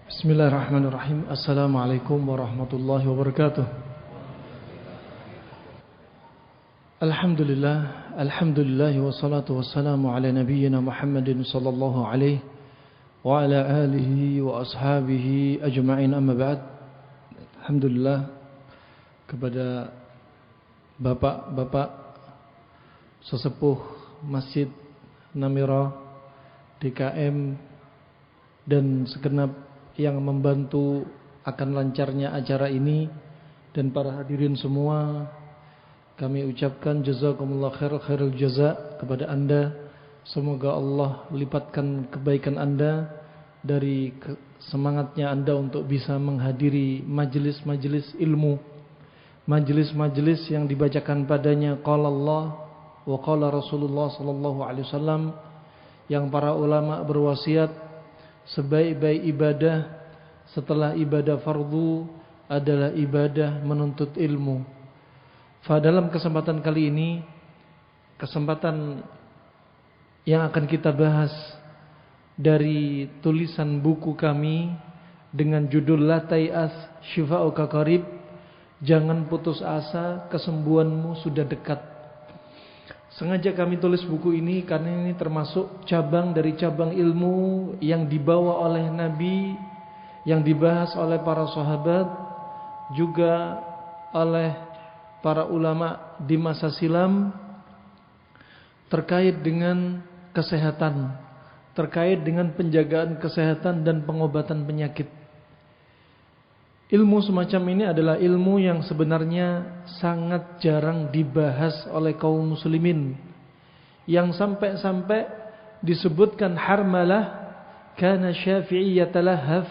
Bismillahirrahmanirrahim. Assalamualaikum warahmatullahi wabarakatuh. Alhamdulillah wassalatu wassalamu ala nabiyyina Muhammadin sallallahu alaihi wa ala alihi wa ashabihi ajma'in, amma ba'd. Alhamdulillah kepada bapak-bapak sesepuh Masjid Namira DKM dan segenap yang membantu akan lancarnya acara ini, dan para hadirin semua, kami ucapkan jazakumullah khairul jaza kepada Anda. Semoga Allah lipatkan kebaikan Anda dari semangatnya Anda untuk bisa menghadiri majelis-majelis ilmu, majelis-majelis yang dibacakan padanya qala Allah wa qala Rasulullah sallallahu alaihi wasallam, yang para ulama berwasiat sebaik-baik ibadah setelah ibadah fardu adalah ibadah menuntut ilmu. Dalam kesempatan kali ini, kesempatan yang akan kita bahas dari tulisan buku kami dengan judul La Tai'as Syifa'uka Qarib, jangan putus asa, kesembuhanmu sudah dekat. Sengaja kami tulis buku ini karena ini termasuk cabang dari cabang ilmu yang dibawa oleh Nabi, yang dibahas oleh para sahabat, juga oleh para ulama di masa silam, terkait dengan kesehatan, terkait dengan penjagaan kesehatan dan pengobatan penyakit. Ilmu semacam ini adalah ilmu yang sebenarnya sangat jarang dibahas oleh kaum muslimin, yang sampai-sampai disebutkan Harmalah kana Syafi'i yatalahhaf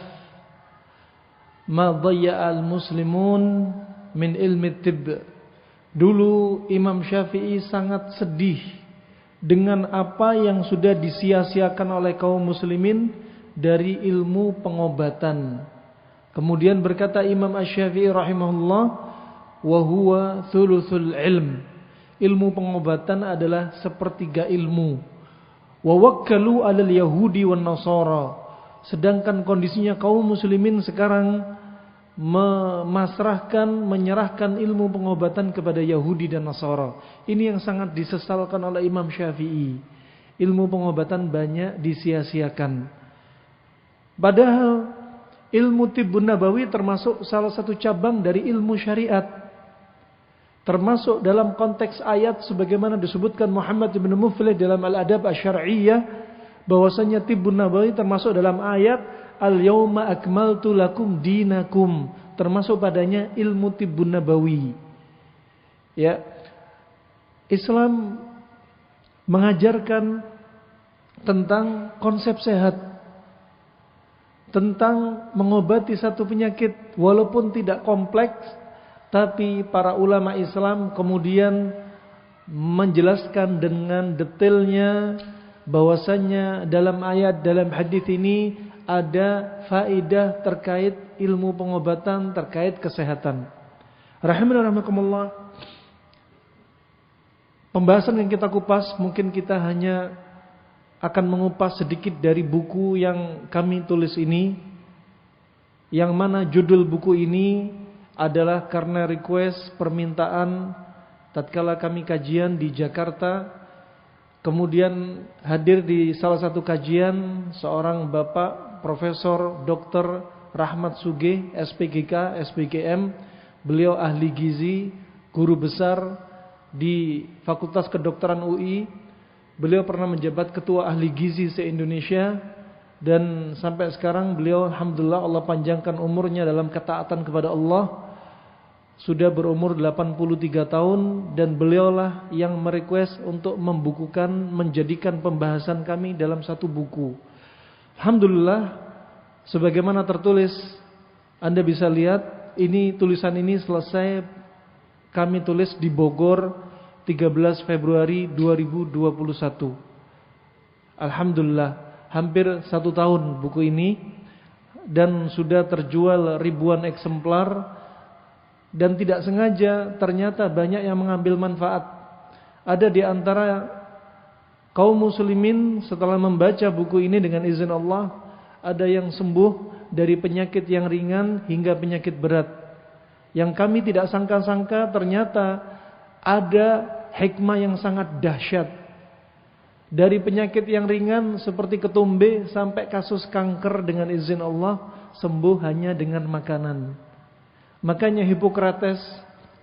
ma dhayya'al muslimun min ilmi tibb. Dulu Imam Syafi'i sangat sedih dengan apa yang sudah disia-siakan oleh kaum muslimin dari ilmu pengobatan. Kemudian berkata Imam Asy-Syafi'i rahimahullah, wa huwa thuluthul ilm. Ilmu pengobatan adalah sepertiga ilmu. Wa wakkalu 'alal yahudi wan nasara. Sedangkan kondisinya kaum muslimin sekarang menyerahkan ilmu pengobatan kepada Yahudi dan Nasara. Ini yang sangat disesalkan oleh Imam Syafi'i. Ilmu pengobatan banyak disia-siakan. Padahal ilmu tibbun nabawi termasuk salah satu cabang dari ilmu syariat. Termasuk dalam konteks ayat sebagaimana disebutkan Muhammad bin Muflih dalam Al-Adab Asy-Syar'iyyah, bahwasanya tibbun nabawi termasuk dalam ayat Al-yawma akmaltu lakum dinakum, termasuk padanya ilmu tibbun nabawi. Ya. Islam mengajarkan tentang konsep sehat, tentang mengobati satu penyakit walaupun tidak kompleks, tapi para ulama Islam kemudian menjelaskan dengan detailnya bahwasanya dalam ayat, dalam hadis ini ada faedah terkait ilmu pengobatan, terkait kesehatan. Rahimanallah. Pembahasan yang kita kupas, mungkin kita hanya akan mengupas sedikit dari buku yang kami tulis ini, yang mana judul buku ini adalah karena request, permintaan tatkala kami kajian di Jakarta. Kemudian hadir di salah satu kajian seorang Bapak Profesor Dr. Rahmat Sugih, SPGK, SPGM. Beliau ahli gizi, guru besar di Fakultas Kedokteran UI. Beliau pernah menjabat ketua ahli gizi se-Indonesia, dan sampai sekarang beliau alhamdulillah Allah panjangkan umurnya dalam ketaatan kepada Allah. Sudah berumur 83 tahun, dan beliaulah yang merequest untuk membukukan, menjadikan pembahasan kami dalam satu buku. Alhamdulillah, sebagaimana tertulis, Anda bisa lihat, ini tulisan ini selesai kami tulis di Bogor 13 Februari 2021. Alhamdulillah, hampir 1 tahun buku ini, dan sudah terjual ribuan eksemplar. Dan tidak sengaja ternyata banyak yang mengambil manfaat. Ada di antara kaum muslimin setelah membaca buku ini dengan izin Allah, ada yang sembuh dari penyakit yang ringan hingga penyakit berat. Yang kami tidak sangka-sangka ternyata ada hikmah yang sangat dahsyat. Dari penyakit yang ringan seperti ketumbe sampai kasus kanker dengan izin Allah sembuh hanya dengan makanan. Makanya Hippocrates,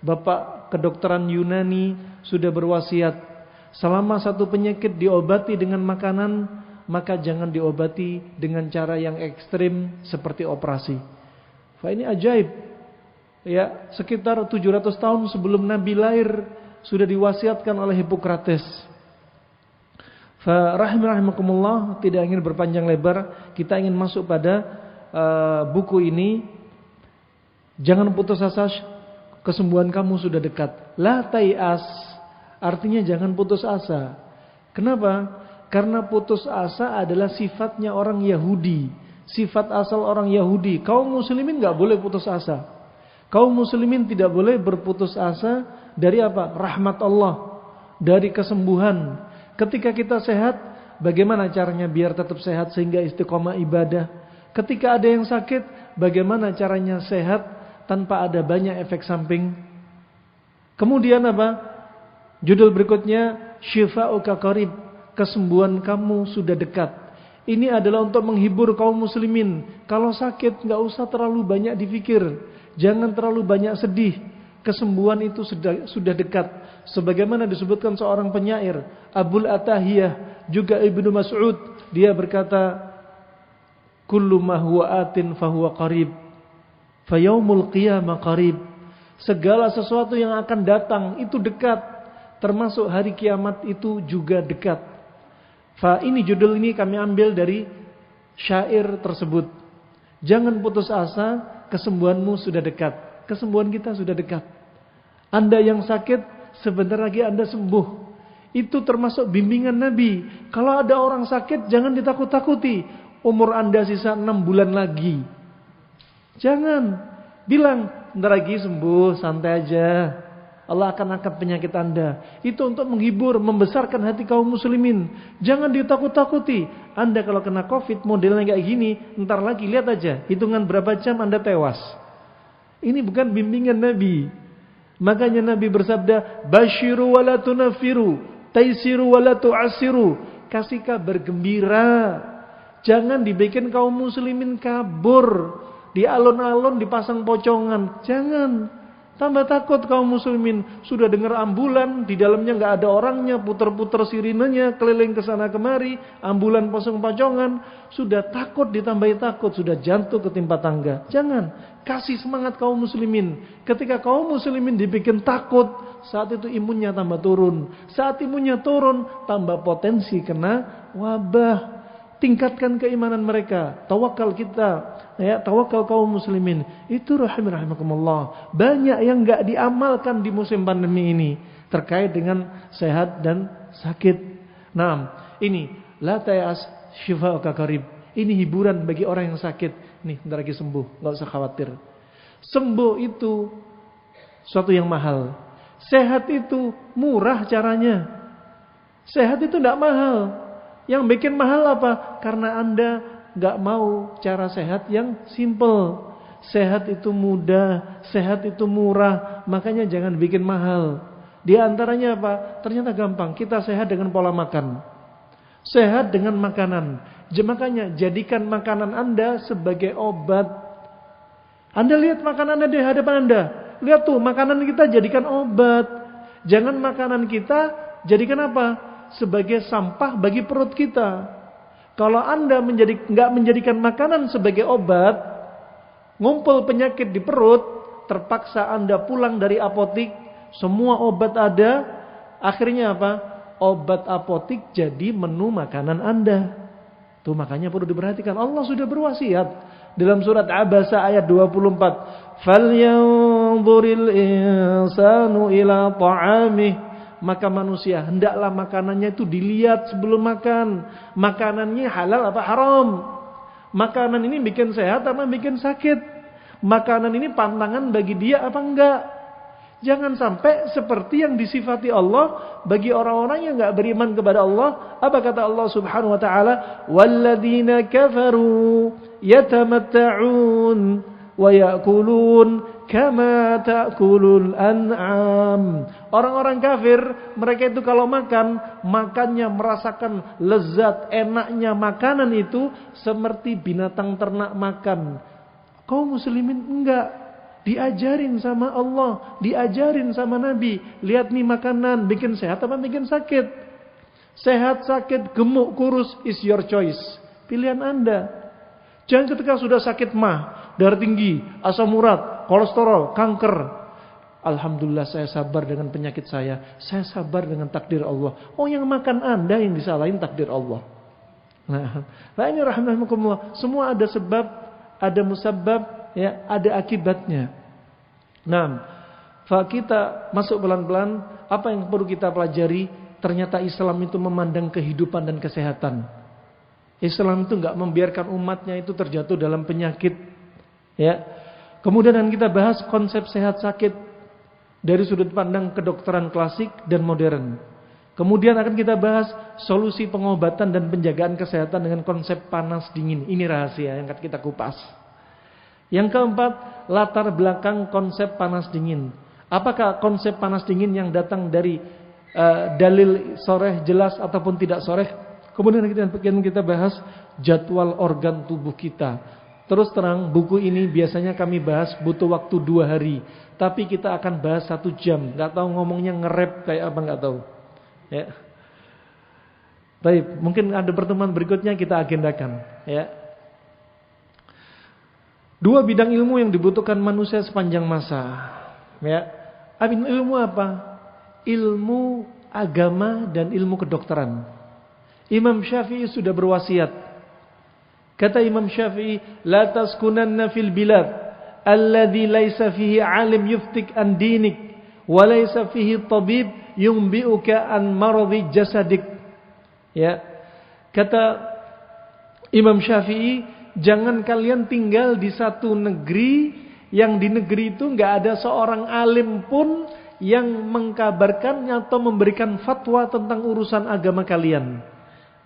bapak kedokteran Yunani, sudah berwasiat, selama satu penyakit diobati dengan makanan, maka jangan diobati dengan cara yang ekstrim seperti operasi. Ini ajaib. Ya, sekitar 700 tahun sebelum Nabi lahir sudah diwasiatkan oleh Hippocrates. Rahimakumullah, tidak ingin berpanjang lebar, kita ingin masuk pada buku ini. Jangan putus asa, kesembuhan kamu sudah dekat. La tai'as, artinya jangan putus asa. Kenapa? Karena putus asa adalah sifatnya orang Yahudi, sifat asal orang Yahudi. Kaum muslimin gak boleh putus asa. Kaum muslimin tidak boleh berputus asa dari apa? Rahmat Allah, dari kesembuhan. Ketika kita sehat, bagaimana caranya biar tetap sehat sehingga istiqomah ibadah? Ketika ada yang sakit, bagaimana caranya sehat tanpa ada banyak efek samping? Kemudian apa? Judul berikutnya, Syifa'uka qarib, kesembuhan kamu sudah dekat. Ini adalah untuk menghibur kaum muslimin. Kalau sakit gak usah terlalu banyak dipikir, jangan terlalu banyak sedih. Kesembuhan itu sudah dekat. Sebagaimana disebutkan seorang penyair, Abul Atahiyah, juga Ibnu Mas'ud, dia berkata, kullu ma huwa atin fahuwa qarib, fa yaumul qiyamah qarib. Segala sesuatu yang akan datang itu dekat, termasuk hari kiamat itu juga dekat. Ini judul ini kami ambil dari syair tersebut. Jangan putus asa, kesembuhanmu sudah dekat. Kesembuhan kita sudah dekat. Anda yang sakit, sebentar lagi Anda sembuh. Itu termasuk bimbingan Nabi. Kalau ada orang sakit, jangan ditakut-takuti. Umur Anda sisa 6 bulan lagi. Jangan. Bilang, bentar lagi sembuh, santai aja. Allah akan angkat penyakit Anda. Itu untuk menghibur, membesarkan hati kaum muslimin. Jangan ditakut-takuti. Anda kalau kena COVID modelnya kayak gini, ntar lagi lihat aja, hitungan berapa jam Anda tewas. Ini bukan bimbingan Nabi. Makanya Nabi bersabda, basyiru wa la tunafiru, taisiru wa la tu'asiru. Kasih kabar gembira. Jangan dibikin kaum muslimin kabur. Di alun-alun dipasang pocongan. Jangan. Tambah takut kaum muslimin. Sudah dengar ambulan, di dalamnya nggak ada orangnya, puter-puter sirinenya, keliling ke sana kemari, ambulan pasang pocongan, sudah takut ditambahi takut, sudah jantung ketimpa tangga. Jangan, kasih semangat kaum muslimin. Ketika kaum muslimin dibikin takut, saat itu imunnya tambah turun. Saat imunnya turun, tambah potensi kena wabah. Tingkatkan keimanan mereka, tawakal kita, ya, tawakal kaum muslimin. Itu rahimakumullah. Banyak yang enggak diamalkan di musim pandemi ini terkait dengan sehat dan sakit. Nah, ini la tayas syifa'uka qarib. Ini hiburan bagi orang yang sakit. Nih, bentar lagi sembuh, enggak usah khawatir. Sembuh itu suatu yang mahal. Sehat itu murah caranya. Sehat itu enggak mahal. Yang bikin mahal apa? Karena Anda gak mau cara sehat yang simple. Sehat itu mudah, sehat itu murah. Makanya jangan bikin mahal. Di antaranya apa? Ternyata gampang. Kita sehat dengan pola makan. Sehat dengan makanan. Makanya jadikan makanan Anda sebagai obat. Anda lihat makanan Anda di hadapan Anda. Lihat tuh, makanan kita jadikan obat. Jangan makanan kita jadikan apa? Sebagai sampah bagi perut kita. Kalau Anda nggak menjadikan makanan sebagai obat, ngumpul penyakit di perut, terpaksa Anda pulang dari apotik, semua obat ada, akhirnya apa? Obat apotik jadi menu makanan Anda. Tuh makanya perlu diperhatikan. Allah sudah berwasiat dalam surat Abasa ayat 24. Falyanzuril insanu ila ta'amih. Maka manusia hendaklah makanannya itu dilihat sebelum makan. Makanannya halal apa haram? Makanan ini bikin sehat apa bikin sakit? Makanan ini pantangan bagi dia apa enggak? Jangan sampai seperti yang disifati Allah bagi orang-orang yang enggak beriman kepada Allah. Apa kata Allah Subhanahu wa taala? "Walladzina kafaru yatamatta'un wa ya'kulun kama ta'kulul an'am." Orang-orang kafir, mereka itu kalau makan, makannya merasakan lezat, enaknya makanan itu seperti binatang ternak makan. Kaum muslimin enggak. Diajarin sama Allah, diajarin sama Nabi. Lihat nih makanan, bikin sehat apa bikin sakit? Sehat, sakit, gemuk, kurus, is your choice. Pilihan Anda. Jangan ketika sudah sakit darah tinggi, asam urat, kolesterol, kanker. Alhamdulillah saya sabar dengan penyakit saya. Saya sabar dengan takdir Allah. Oh, yang makan Anda yang disalahin takdir Allah. Nah ini rahimahumullah. Semua ada sebab, ada musabab, ya, ada akibatnya. Nah, kita masuk pelan-pelan. Apa yang perlu kita pelajari? Ternyata Islam itu memandang kehidupan dan kesehatan. Islam itu enggak membiarkan umatnya itu terjatuh dalam penyakit. Ya. Kemudian kita bahas konsep sehat sakit dari sudut pandang kedokteran klasik dan modern. Kemudian akan kita bahas solusi pengobatan dan penjagaan kesehatan dengan konsep panas dingin. Ini rahasia yang akan kita kupas. Yang keempat, latar belakang konsep panas dingin. Apakah konsep panas dingin yang datang dari dalil soreh jelas ataupun tidak soreh? Kemudian kita bahas jadwal organ tubuh kita. Terus terang, buku ini biasanya kami bahas butuh waktu 2 hari, tapi kita akan bahas 1 jam. Gak tahu ngomongnya nge-rap kayak apa, gak tahu. Ya. Baik, mungkin ada pertemuan berikutnya kita agendakan. Ya. 2 bidang ilmu yang dibutuhkan manusia sepanjang masa. Ya. Ilmu apa? Ilmu agama dan ilmu kedokteran. Imam Syafi'i sudah berwasiat. Kata Imam Syafi'i, la taskunanna fil bilad alladhi laysa fihi alim yuftik an dinik wa laysa fihi tabib yumbi'uka an maradhi jasadik. Ya. Kata Imam Syafi'i, jangan kalian tinggal di satu negeri yang di negeri itu enggak ada seorang alim pun yang mengkabarkan atau memberikan fatwa tentang urusan agama kalian.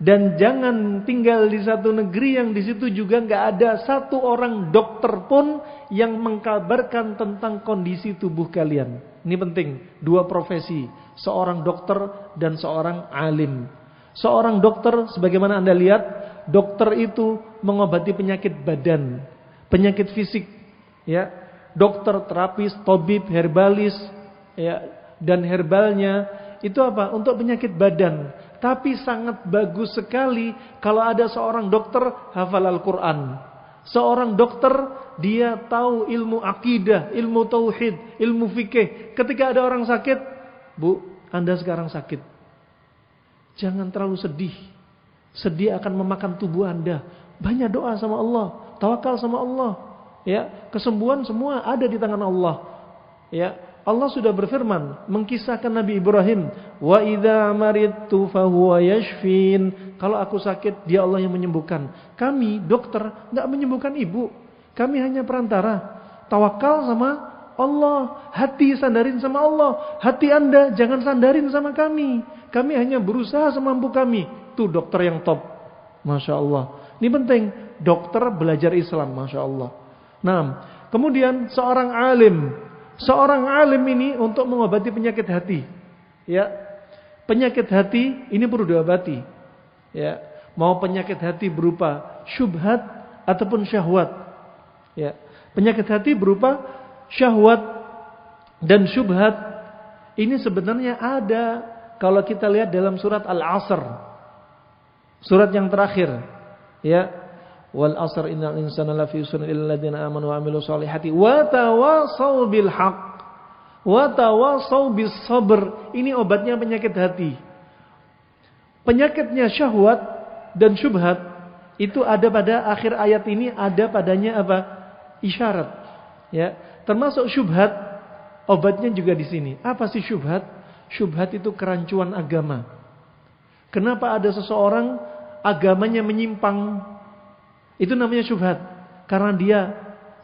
Dan jangan tinggal di satu negeri yang di situ juga enggak ada satu orang dokter pun yang mengkabarkan tentang kondisi tubuh kalian. Ini penting, 2 profesi, seorang dokter dan seorang alim. Seorang dokter, sebagaimana Anda lihat, dokter itu mengobati penyakit badan, penyakit fisik, ya. Dokter, terapis, tabib, herbalis, ya, dan herbalnya itu apa? Untuk penyakit badan. Tapi sangat bagus sekali kalau ada seorang dokter hafal Al-Quran. Seorang dokter dia tahu ilmu akidah, ilmu tauhid, ilmu fikih. Ketika ada orang sakit, Bu, Anda sekarang sakit. Jangan terlalu sedih. Sedih akan memakan tubuh Anda. Banyak doa sama Allah, tawakal sama Allah. Ya, kesembuhan semua ada di tangan Allah. Ya, Allah sudah berfirman mengkisahkan Nabi Ibrahim, wa idza maridtu fahuwa yashfin. Kalau aku sakit, dia Allah yang menyembuhkan. Kami dokter enggak menyembuhkan ibu. Kami hanya perantara. Tawakal sama Allah, hati sandarin sama Allah. Hati Anda jangan sandarin sama kami. Kami hanya berusaha semampu kami. Itu dokter yang top. Masya Allah. Ini penting, dokter belajar Islam, Masya Allah. Nah, kemudian seorang alim. Seorang alim ini untuk mengobati penyakit hati. Ya. Penyakit hati ini perlu diobati. Ya. Mau penyakit hati berupa syubhat ataupun syahwat. Ya. Penyakit hati berupa syahwat dan syubhat ini sebenarnya ada kalau kita lihat dalam surat Al-Asr. Surat yang terakhir. Ya. Wal asr innal insana lafi khusr illa alladziina aamanu wa 'amilus shalihati wa tawassaw bil haqq wa tawassaw bis sabr. Ini obatnya penyakit hati. Penyakitnya syahwat dan syubhat itu ada pada akhir ayat ini, ada padanya apa? Isyarat. Ya, termasuk syubhat, obatnya juga di sini. Apa sih syubhat? Syubhat itu kerancuan agama. Kenapa ada seseorang agamanya menyimpang? Itu namanya syubhat. Karena dia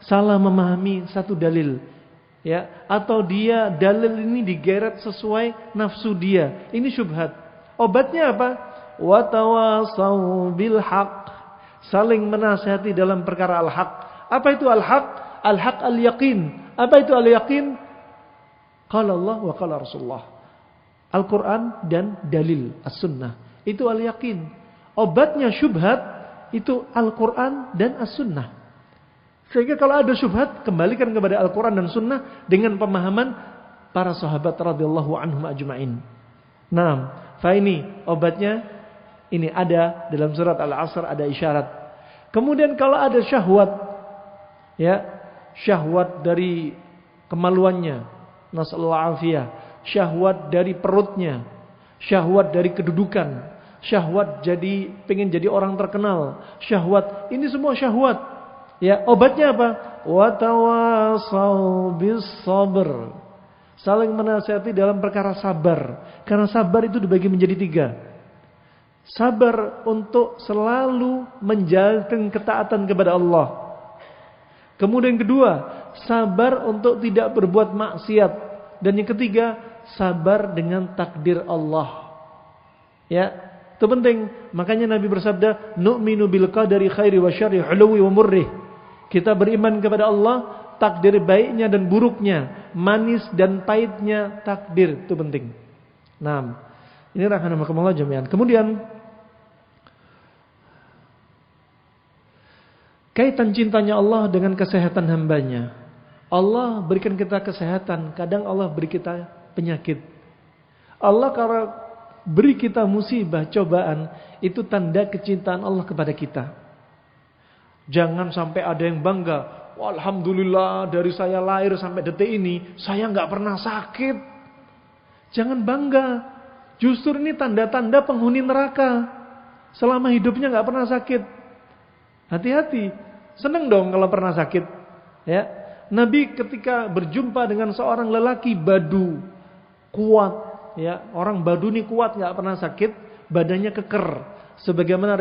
salah memahami satu dalil. ya, atau dia dalil ini digeret sesuai nafsu dia. Ini syubhat. Obatnya apa? Wa tawasau bil haq. Saling menasihati dalam perkara al-haq. Apa itu al-haq? Al-haq al-yaqin. Apa itu al-yaqin? Qala Allah wa qala Rasulullah. Al-Quran dan dalil as-sunnah. Itu al-yaqin. Obatnya syubhat itu Al-Quran dan as-sunnah. Sehingga kalau ada syubhat, kembalikan kepada Al-Quran dan sunnah dengan pemahaman para sahabat radhiyallahu anhum ajma'in. Nah, ini obatnya, ini ada dalam surat Al-Asr, ada isyarat. Kemudian kalau ada syahwat, ya, syahwat dari kemaluannya, nasallahu afiyah, syahwat dari perutnya, syahwat dari kedudukan, syahwat jadi pengen jadi orang terkenal, syahwat, ini semua syahwat. Ya, obatnya apa? Wa tawasau bis sabr. Saling menasihati dalam perkara sabar. Karena sabar itu dibagi menjadi 3. Sabar untuk selalu menjalankan ketaatan kepada Allah. Kemudian kedua, sabar untuk tidak berbuat maksiat. Dan yang ketiga, sabar dengan takdir Allah. Ya, itu penting. Makanya Nabi bersabda, nu'minu bil qadari khairi wa syarri huluwi wa murrih. Kita beriman kepada Allah, takdir baiknya dan buruknya, manis dan pahitnya takdir, itu penting. Nah, ini rahimakumullah jami'an. Kemudian kaitan cintanya Allah dengan kesehatan hambanya. Allah berikan kita kesehatan, kadang Allah beri kita penyakit. Allah kalau beri kita musibah, cobaan, itu tanda kecintaan Allah kepada kita. Jangan sampai ada yang bangga, alhamdulillah dari saya lahir sampai detik ini saya nggak pernah sakit. Jangan bangga. Justru ini tanda-tanda penghuni neraka. Selama hidupnya nggak pernah sakit. Hati-hati. Seneng dong kalau pernah sakit. Ya, Nabi ketika berjumpa dengan seorang lelaki Badu kuat, ya, orang Badu ini kuat, nggak pernah sakit, badannya keker. Sebagaimana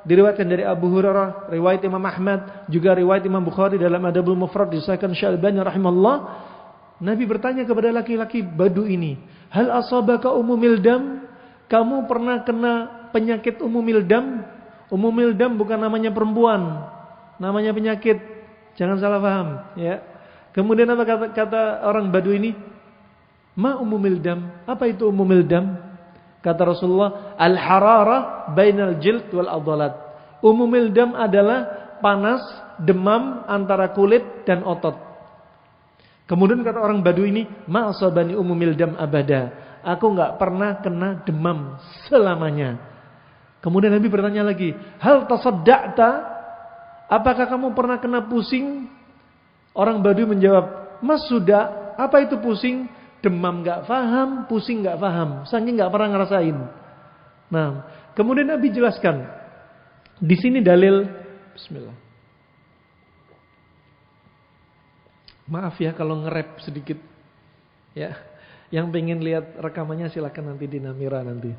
diriwayatkan dari Abu Hurairah, riwayat Imam Ahmad, juga riwayat Imam Bukhari dalam Adabul Mufrad disahkan Syalbani rahimahullah. Nabi bertanya kepada laki-laki Badu ini, hal asabaka umumil dam? Kamu pernah kena penyakit umumil dam? Umumil dam bukan namanya perempuan, namanya penyakit. Jangan salah paham, ya. Kemudian apa kata orang Badu ini? Ma umumil dam? Apa itu umumil dam? Kata Rasulullah, al-hararah bainal jild wal adhalat. Umumil dam adalah panas, demam antara kulit dan otot. Kemudian kata orang Badu ini, ma asabani umumil dam abada. Aku enggak pernah kena demam selamanya. Kemudian Nabi bertanya lagi, hal tasaddaqta? Apakah kamu pernah kena pusing? Orang Badu menjawab, mas sudah. Apa itu pusing? Demam gak paham, pusing gak paham, saking gak pernah ngerasain. Nah, kemudian Nabi jelaskan. Di sini dalil. Bismillah. Maaf ya kalau nge-rap sedikit. Ya, yang pengen lihat rekamannya silakan nanti di Namira nanti.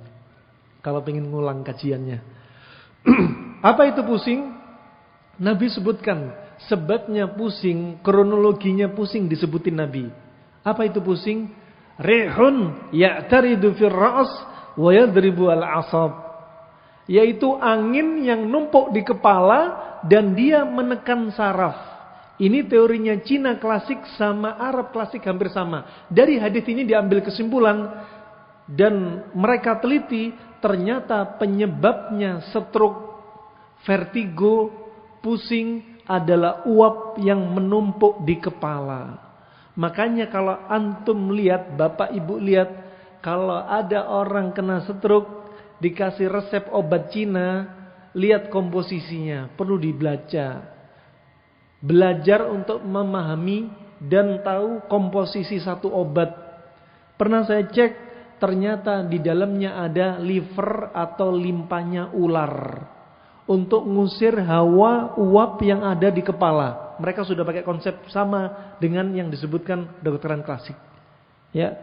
Kalau pengen ngulang kajiannya. Apa itu pusing? Nabi sebutkan sebabnya pusing, kronologinya pusing disebutin Nabi. Apa itu pusing? Rihun ya'taridu fir ra's wa yadribu al-'asab. Yaitu angin yang numpuk di kepala dan dia menekan saraf. Ini teorinya Cina klasik sama Arab klasik hampir sama. Dari hadis ini diambil kesimpulan dan mereka teliti, ternyata penyebabnya stroke, vertigo, pusing adalah uap yang menumpuk di kepala. Makanya kalau antum lihat, bapak ibu lihat, kalau ada orang kena stroke, dikasih resep obat Cina, lihat komposisinya, perlu dibaca. Belajar untuk memahami dan tahu komposisi satu obat. Pernah saya cek, ternyata di dalamnya ada liver atau limpanya ular. Untuk ngusir hawa uap yang ada di kepala. Mereka sudah pakai konsep sama dengan yang disebutkan kedokteran klasik. Ya,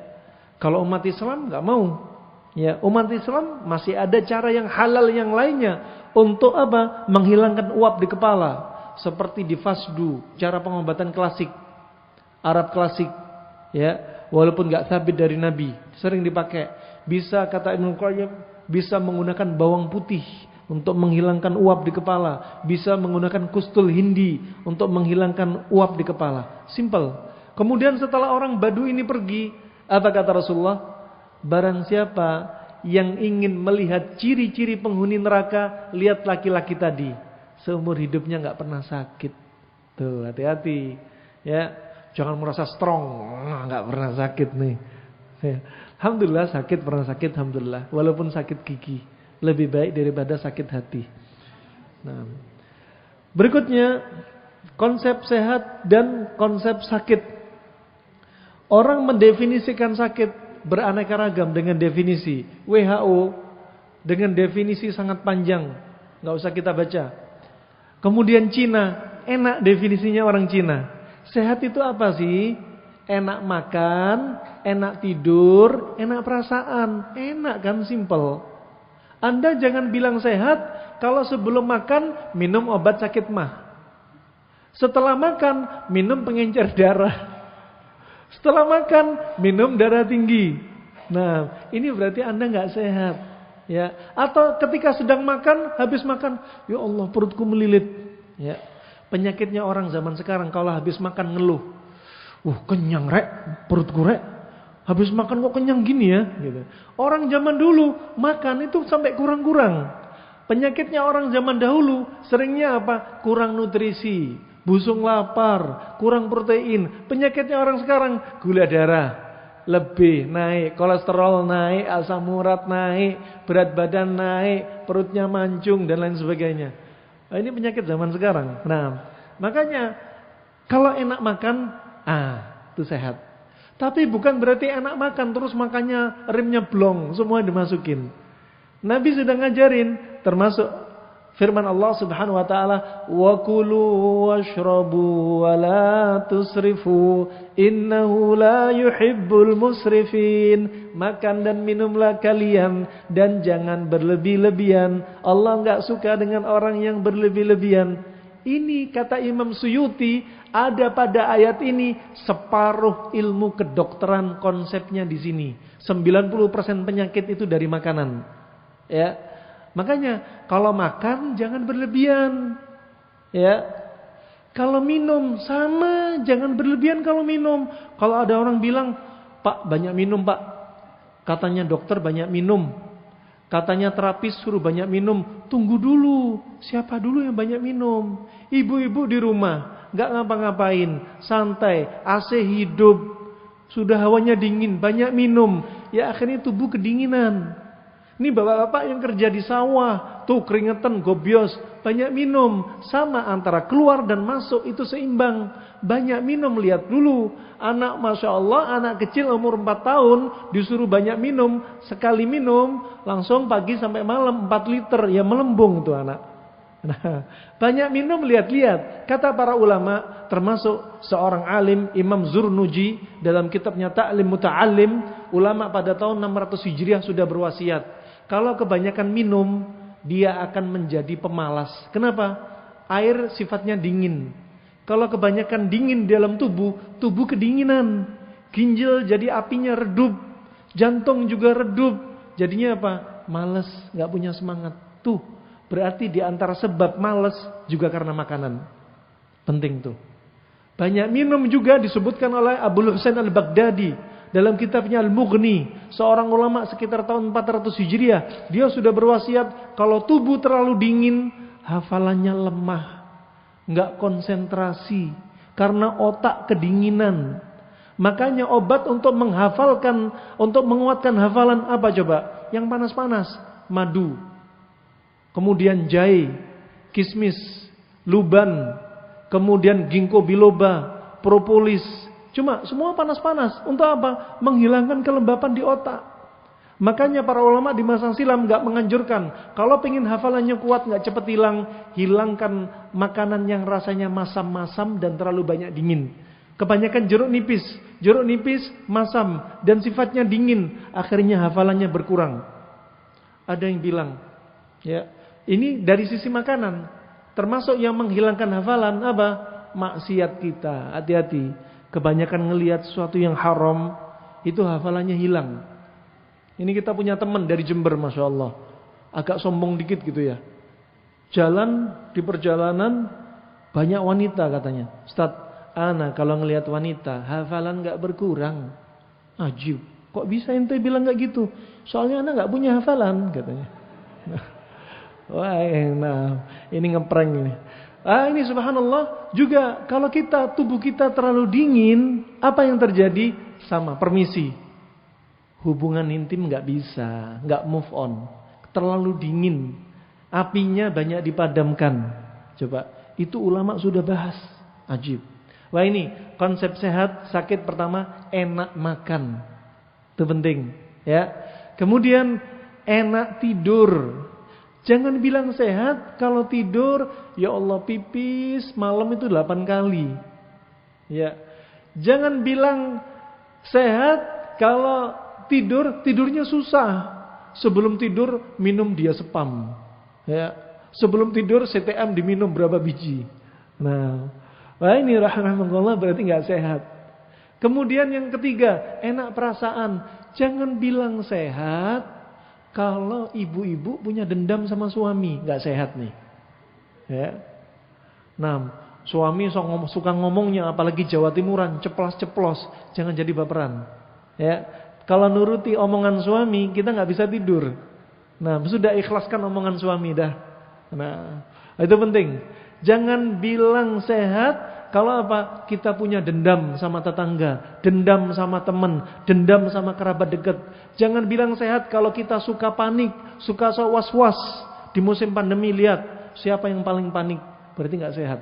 kalau umat Islam nggak mau. Ya, umat Islam masih ada cara yang halal yang lainnya untuk apa? Menghilangkan uap di kepala, seperti di fasdu, cara pengobatan klasik. Arab klasik, ya, walaupun nggak sabit dari Nabi, sering dipakai. Bisa, kata Ibnu Qayyim, bisa menggunakan bawang putih untuk menghilangkan uap di kepala, bisa menggunakan kustul hindi untuk menghilangkan uap di kepala. Simple. Kemudian setelah orang Badu ini pergi, apa kata Rasulullah? Barang siapa yang ingin melihat ciri-ciri penghuni neraka, lihat laki-laki tadi. Seumur hidupnya nggak pernah sakit. Tuh, hati-hati, ya. Jangan merasa strong, nggak pernah sakit nih. Ya. Alhamdulillah sakit, pernah sakit, alhamdulillah. Walaupun sakit gigi, lebih baik daripada sakit hati. Nah, berikutnya konsep sehat dan konsep sakit. Orang mendefinisikan sakit beraneka ragam dengan definisi. WHO dengan definisi sangat panjang, nggak usah kita baca. Kemudian Cina, enak definisinya orang Cina. Sehat itu apa sih? Enak makan, enak tidur, enak perasaan. Enak kan, simple. Anda jangan bilang sehat kalau sebelum makan minum obat sakit mah. Setelah makan minum pengencer darah. Setelah makan minum darah tinggi. Nah, ini berarti Anda nggak sehat, ya. Atau ketika sedang makan, habis makan, ya Allah perutku melilit, ya. Penyakitnya orang zaman sekarang kalau habis makan ngeluh. Kenyang rek, perutku rek. Habis makan kok kenyang gini ya, gitu. Orang zaman dulu makan itu sampai kurang-kurang. Penyakitnya orang zaman dahulu seringnya apa? Kurang nutrisi, busung lapar, kurang protein. Penyakitnya orang sekarang gula darah lebih naik, kolesterol naik, asam urat naik, berat badan naik, perutnya mancung dan lain sebagainya. Ini penyakit zaman sekarang. Nah, makanya kalau enak makan, itu sehat. Tapi bukan berarti enak makan terus makannya remnya blong, semua dimasukin. Nabi sudah ngajarin, termasuk firman Allah Subhanahu wa taala, "Wa kulu washrabu wa la tusrifu, innahu la yuhibbul musrifin." Makan dan minumlah kalian dan jangan berlebih-lebihan. Allah enggak suka dengan orang yang berlebih-lebihan. Ini kata Imam Suyuti, ada pada ayat ini separuh ilmu kedokteran konsepnya di sini. 90% penyakit itu dari makanan. Ya. Makanya kalau makan jangan berlebihan. Ya. Kalau minum sama, jangan berlebihan kalau minum. Kalau ada orang bilang, "Pak, banyak minum, Pak." Katanya dokter banyak minum. Katanya terapis suruh banyak minum. Tunggu dulu. Siapa dulu yang banyak minum? Ibu-ibu di rumah, enggak ngapa-ngapain, santai, AC hidup. Sudah hawanya dingin, banyak minum. Ya akhirnya tubuh kedinginan. Ini bapak-bapak yang kerja di sawah, tuh keringetan, gobios, banyak minum. Sama antara keluar dan masuk itu seimbang. Banyak minum, lihat dulu. Anak Masya Allah, anak kecil umur 4 tahun disuruh banyak minum. Sekali minum, langsung pagi sampai malam 4 liter. Ya melembung tuh anak. Nah, banyak minum, lihat-lihat. Kata para ulama, termasuk seorang alim, Imam Zurnuji, dalam kitabnya Ta'lim Muta'allim, ulama pada tahun 600 Hijriah sudah berwasiat. Kalau kebanyakan minum, dia akan menjadi pemalas. Kenapa? Air sifatnya dingin. Kalau kebanyakan dingin dalam tubuh, tubuh kedinginan. Ginjal jadi apinya redup. Jantung juga redup. Jadinya apa? Malas, gak punya semangat. Tuh, berarti di antara sebab malas juga karena makanan. Penting tuh. Banyak minum juga disebutkan oleh Abul Husain Al-Baghdadi. Dalam kitabnya Al-Mughni, seorang ulama sekitar tahun 400 Hijriah, dia sudah berwasiat kalau tubuh terlalu dingin, hafalannya lemah, enggak konsentrasi karena otak kedinginan. Makanya obat untuk menghafalkan, untuk menguatkan hafalan apa coba? Yang panas-panas, madu. Kemudian jahe, kismis, luban, kemudian ginkgo biloba, propolis. Cuma semua panas-panas. Untuk apa? Menghilangkan kelembapan di otak. Makanya para ulama di masa silam gak menganjurkan. Kalau pengen hafalannya kuat, gak cepat hilang, hilangkan makanan yang rasanya masam-masam dan terlalu banyak dingin. Kebanyakan jeruk nipis. Jeruk nipis masam dan sifatnya dingin. Akhirnya hafalannya berkurang. Ada yang bilang, ya, ini dari sisi makanan. Termasuk yang menghilangkan hafalan apa? Maksiat kita. Hati-hati. kebanyakan ngelihat sesuatu yang haram, itu hafalannya hilang. Ini kita punya teman dari Jember, Masya Allah. Agak sombong dikit gitu ya. Jalan di perjalanan banyak wanita katanya. Ustaz, ana kalau ngelihat wanita hafalan gak berkurang. Ajib. Kok bisa ente bilang gak gitu? Soalnya ana gak punya hafalan katanya. Wah, nah ini ngeprank ini. Ini subhanallah juga kalau tubuh kita terlalu dingin, apa yang terjadi? Sama, permisi. Hubungan intim gak bisa, gak move on. Terlalu dingin. Apinya banyak dipadamkan. Coba, itu ulama sudah bahas. Ajib. Wah ini, konsep sehat, sakit pertama, enak makan. Itu penting. Ya. Kemudian, enak tidur. Jangan bilang sehat kalau tidur, ya Allah pipis malam itu 8 kali. Ya. Jangan bilang sehat kalau tidurnya susah. Sebelum tidur minum diazepam. Ya. Sebelum tidur CTM diminum berapa biji. Nah, ini rahimahullah berarti enggak sehat. Kemudian yang ketiga, enak perasaan. Jangan bilang sehat kalau ibu-ibu punya dendam sama suami, nggak sehat nih. Ya. Nah, suami suka ngomongnya, apalagi Jawa Timuran, ceplos-ceplos, jangan jadi baperan. Ya, kalau nuruti omongan suami, kita nggak bisa tidur. Nah, sudah ikhlaskan omongan suami dah. Nah, itu penting. Jangan bilang sehat kalau apa? Kita punya dendam sama tetangga, dendam sama teman, dendam sama kerabat dekat. Jangan bilang sehat kalau kita suka panik, suka was-was. Di musim pandemi lihat siapa yang paling panik, berarti nggak sehat.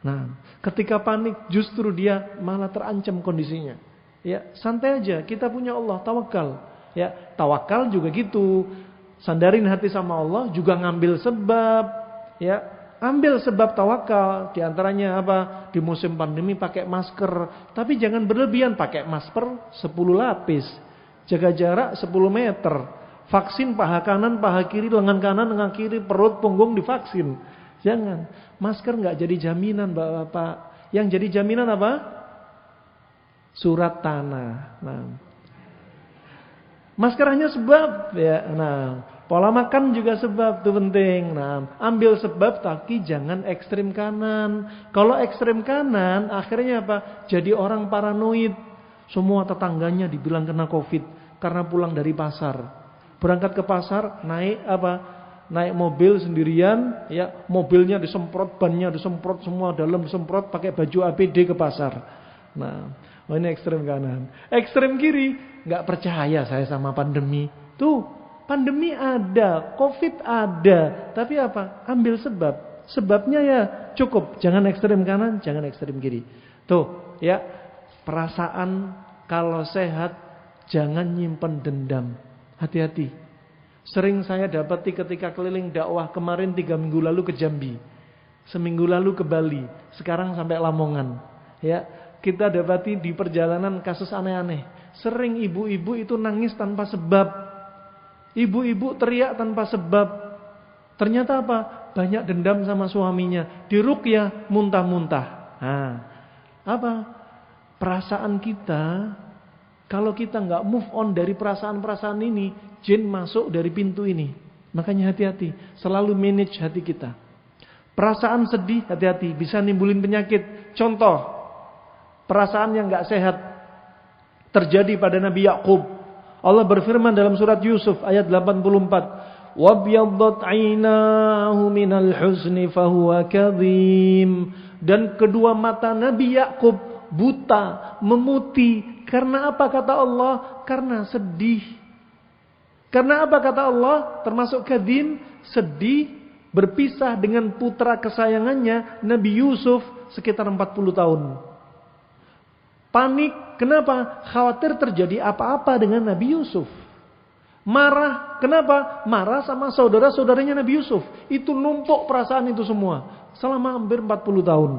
Nah, ketika panik justru dia malah terancam kondisinya. Ya, santai aja, kita punya Allah, tawakal. Ya, tawakal juga gitu. Sandarin hati sama Allah, juga ngambil sebab, ya. Ambil sebab tawakal, di antaranya apa? Di musim pandemi pakai masker, tapi jangan berlebihan, pakai masker 10 lapis. Jaga jarak 10 meter. Vaksin paha kanan, paha kiri, lengan kanan, lengan kiri, perut, punggung divaksin. Jangan. Masker enggak jadi jaminan, Bapak. Yang jadi jaminan apa? Surat tanah. Nah. Masker hanya sebab, ya. Nah, pola makan juga sebab, itu penting. Nah, ambil sebab tapi jangan ekstrim kanan. Kalau ekstrim kanan akhirnya apa? Jadi orang paranoid. Semua tetangganya dibilang kena Covid karena pulang dari pasar. Berangkat ke pasar, naik apa? Naik mobil sendirian, ya, mobilnya disemprot, bannya disemprot, semua dalam disemprot, pakai baju APD ke pasar. Nah, ini ekstrem kanan. Ekstrem kiri, nggak percaya saya sama pandemi. Tuh, pandemi ada, Covid ada, tapi apa? Ambil sebab. Sebabnya ya cukup. Jangan ekstrem kanan, jangan ekstrem kiri. Tuh, ya, perasaan kalau sehat jangan nyimpen dendam. Hati-hati. Sering saya dapati ketika keliling dakwah kemarin 3 minggu lalu ke Jambi, seminggu lalu ke Bali, sekarang sampai Lamongan. Ya, kita dapati di perjalanan kasus aneh-aneh. Sering ibu-ibu itu nangis tanpa sebab. Ibu-ibu teriak tanpa sebab. Ternyata apa? Banyak dendam sama suaminya. Diruqyah muntah-muntah. Nah, apa? Perasaan kita, kalau kita nggak move on dari perasaan-perasaan ini, jin masuk dari pintu ini. Makanya hati-hati. Selalu manage hati kita. Perasaan sedih, hati-hati. Bisa nimbulin penyakit. Contoh, perasaan yang nggak sehat terjadi pada Nabi Yakub. Allah berfirman dalam surat Yusuf ayat 84, "Wabyaddat 'ainahu minal husni fahuwa kadhim." Dan kedua mata Nabi Yakub buta, memutih. Karena apa kata Allah? Karena sedih. Karena apa kata Allah? Termasuk kadhim, sedih, berpisah dengan putra kesayangannya Nabi Yusuf sekitar 40 tahun. Panik, kenapa? Khawatir terjadi apa-apa dengan Nabi Yusuf. Marah, kenapa? Marah sama saudara-saudaranya Nabi Yusuf. Itu numpuk perasaan itu semua. Selama hampir 40 tahun.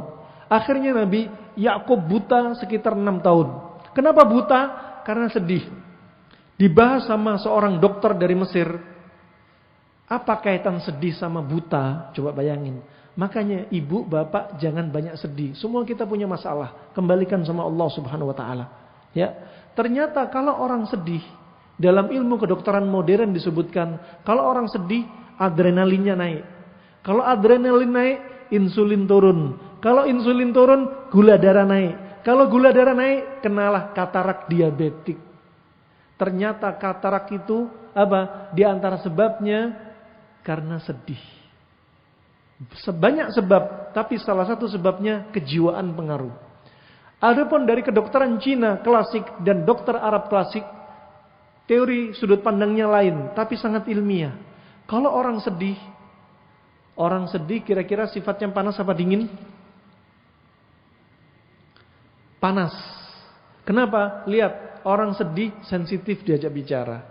Akhirnya Nabi Yakub buta sekitar 6 tahun. Kenapa buta? Karena sedih. Dibahas sama seorang dokter dari Mesir. Apa kaitan sedih sama buta? Coba bayangin. Makanya ibu, bapak jangan banyak sedih. Semua kita punya masalah, kembalikan sama Allah Subhanahu wa taala. Ya. Ternyata kalau orang sedih, dalam ilmu kedokteran modern disebutkan, kalau orang sedih adrenalinnya naik. Kalau adrenalin naik, insulin turun. Kalau insulin turun, gula darah naik. Kalau gula darah naik, kenalah katarak diabetik. Ternyata katarak itu apa? Di antara sebabnya karena sedih. Sebanyak sebab, tapi salah satu sebabnya kejiwaan pengaruh. Adapun dari kedokteran Cina klasik dan dokter Arab klasik, teori sudut pandangnya lain, tapi sangat ilmiah. Kalau orang sedih kira-kira sifatnya panas apa dingin? Panas. Kenapa? Lihat, orang sedih sensitif diajak bicara.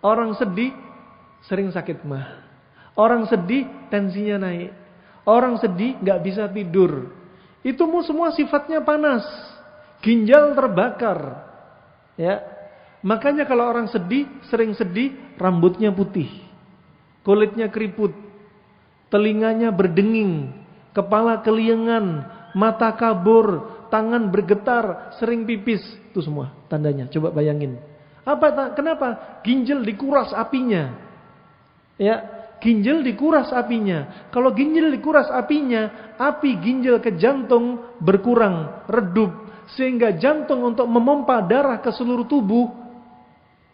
Orang sedih sering sakit mah. Orang sedih tensinya naik. Orang sedih gak bisa tidur. Itu semua sifatnya panas. Ginjal terbakar. Ya. Makanya kalau orang sedih, sering sedih, rambutnya putih. Kulitnya keriput. Telinganya berdenging. Kepala keliengan. Mata kabur. Tangan bergetar. Sering pipis. Itu semua tandanya. Coba bayangin. Kenapa? Ginjal dikuras apinya. Ya. Ginjal dikuras apinya. Kalau ginjal dikuras apinya, api ginjal ke jantung berkurang, redup. Sehingga jantung untuk memompa darah ke seluruh tubuh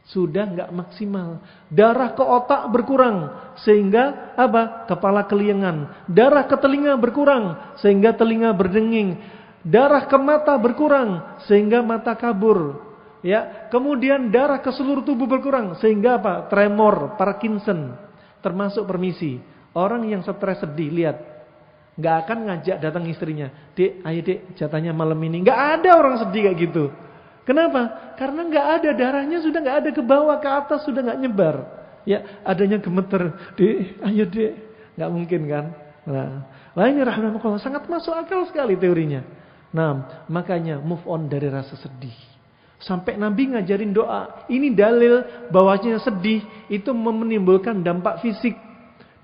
sudah enggak maksimal. Darah ke otak berkurang. Sehingga apa? Kepala keliengan. Darah ke telinga berkurang. Sehingga telinga berdenging. Darah ke mata berkurang. Sehingga mata kabur. Ya, kemudian darah ke seluruh tubuh berkurang. Sehingga apa? Tremor, Parkinson. Termasuk permisi, orang yang stres sedih, lihat, nggak akan ngajak datang istrinya, Dek, ayo dek, jatahnya malam ini. Nggak ada orang sedih kayak gitu. Kenapa? Karena nggak ada, darahnya sudah nggak ada ke bawah, ke atas sudah nggak nyebar. Ya, adanya gemeter, Dek, ayo dek, nggak mungkin kan? Nah, ini rahmatullah sangat masuk akal sekali teorinya. Nah, makanya move on dari rasa sedih. Sampai Nabi ngajarin doa. Ini dalil bahwasanya sedih itu menimbulkan dampak fisik.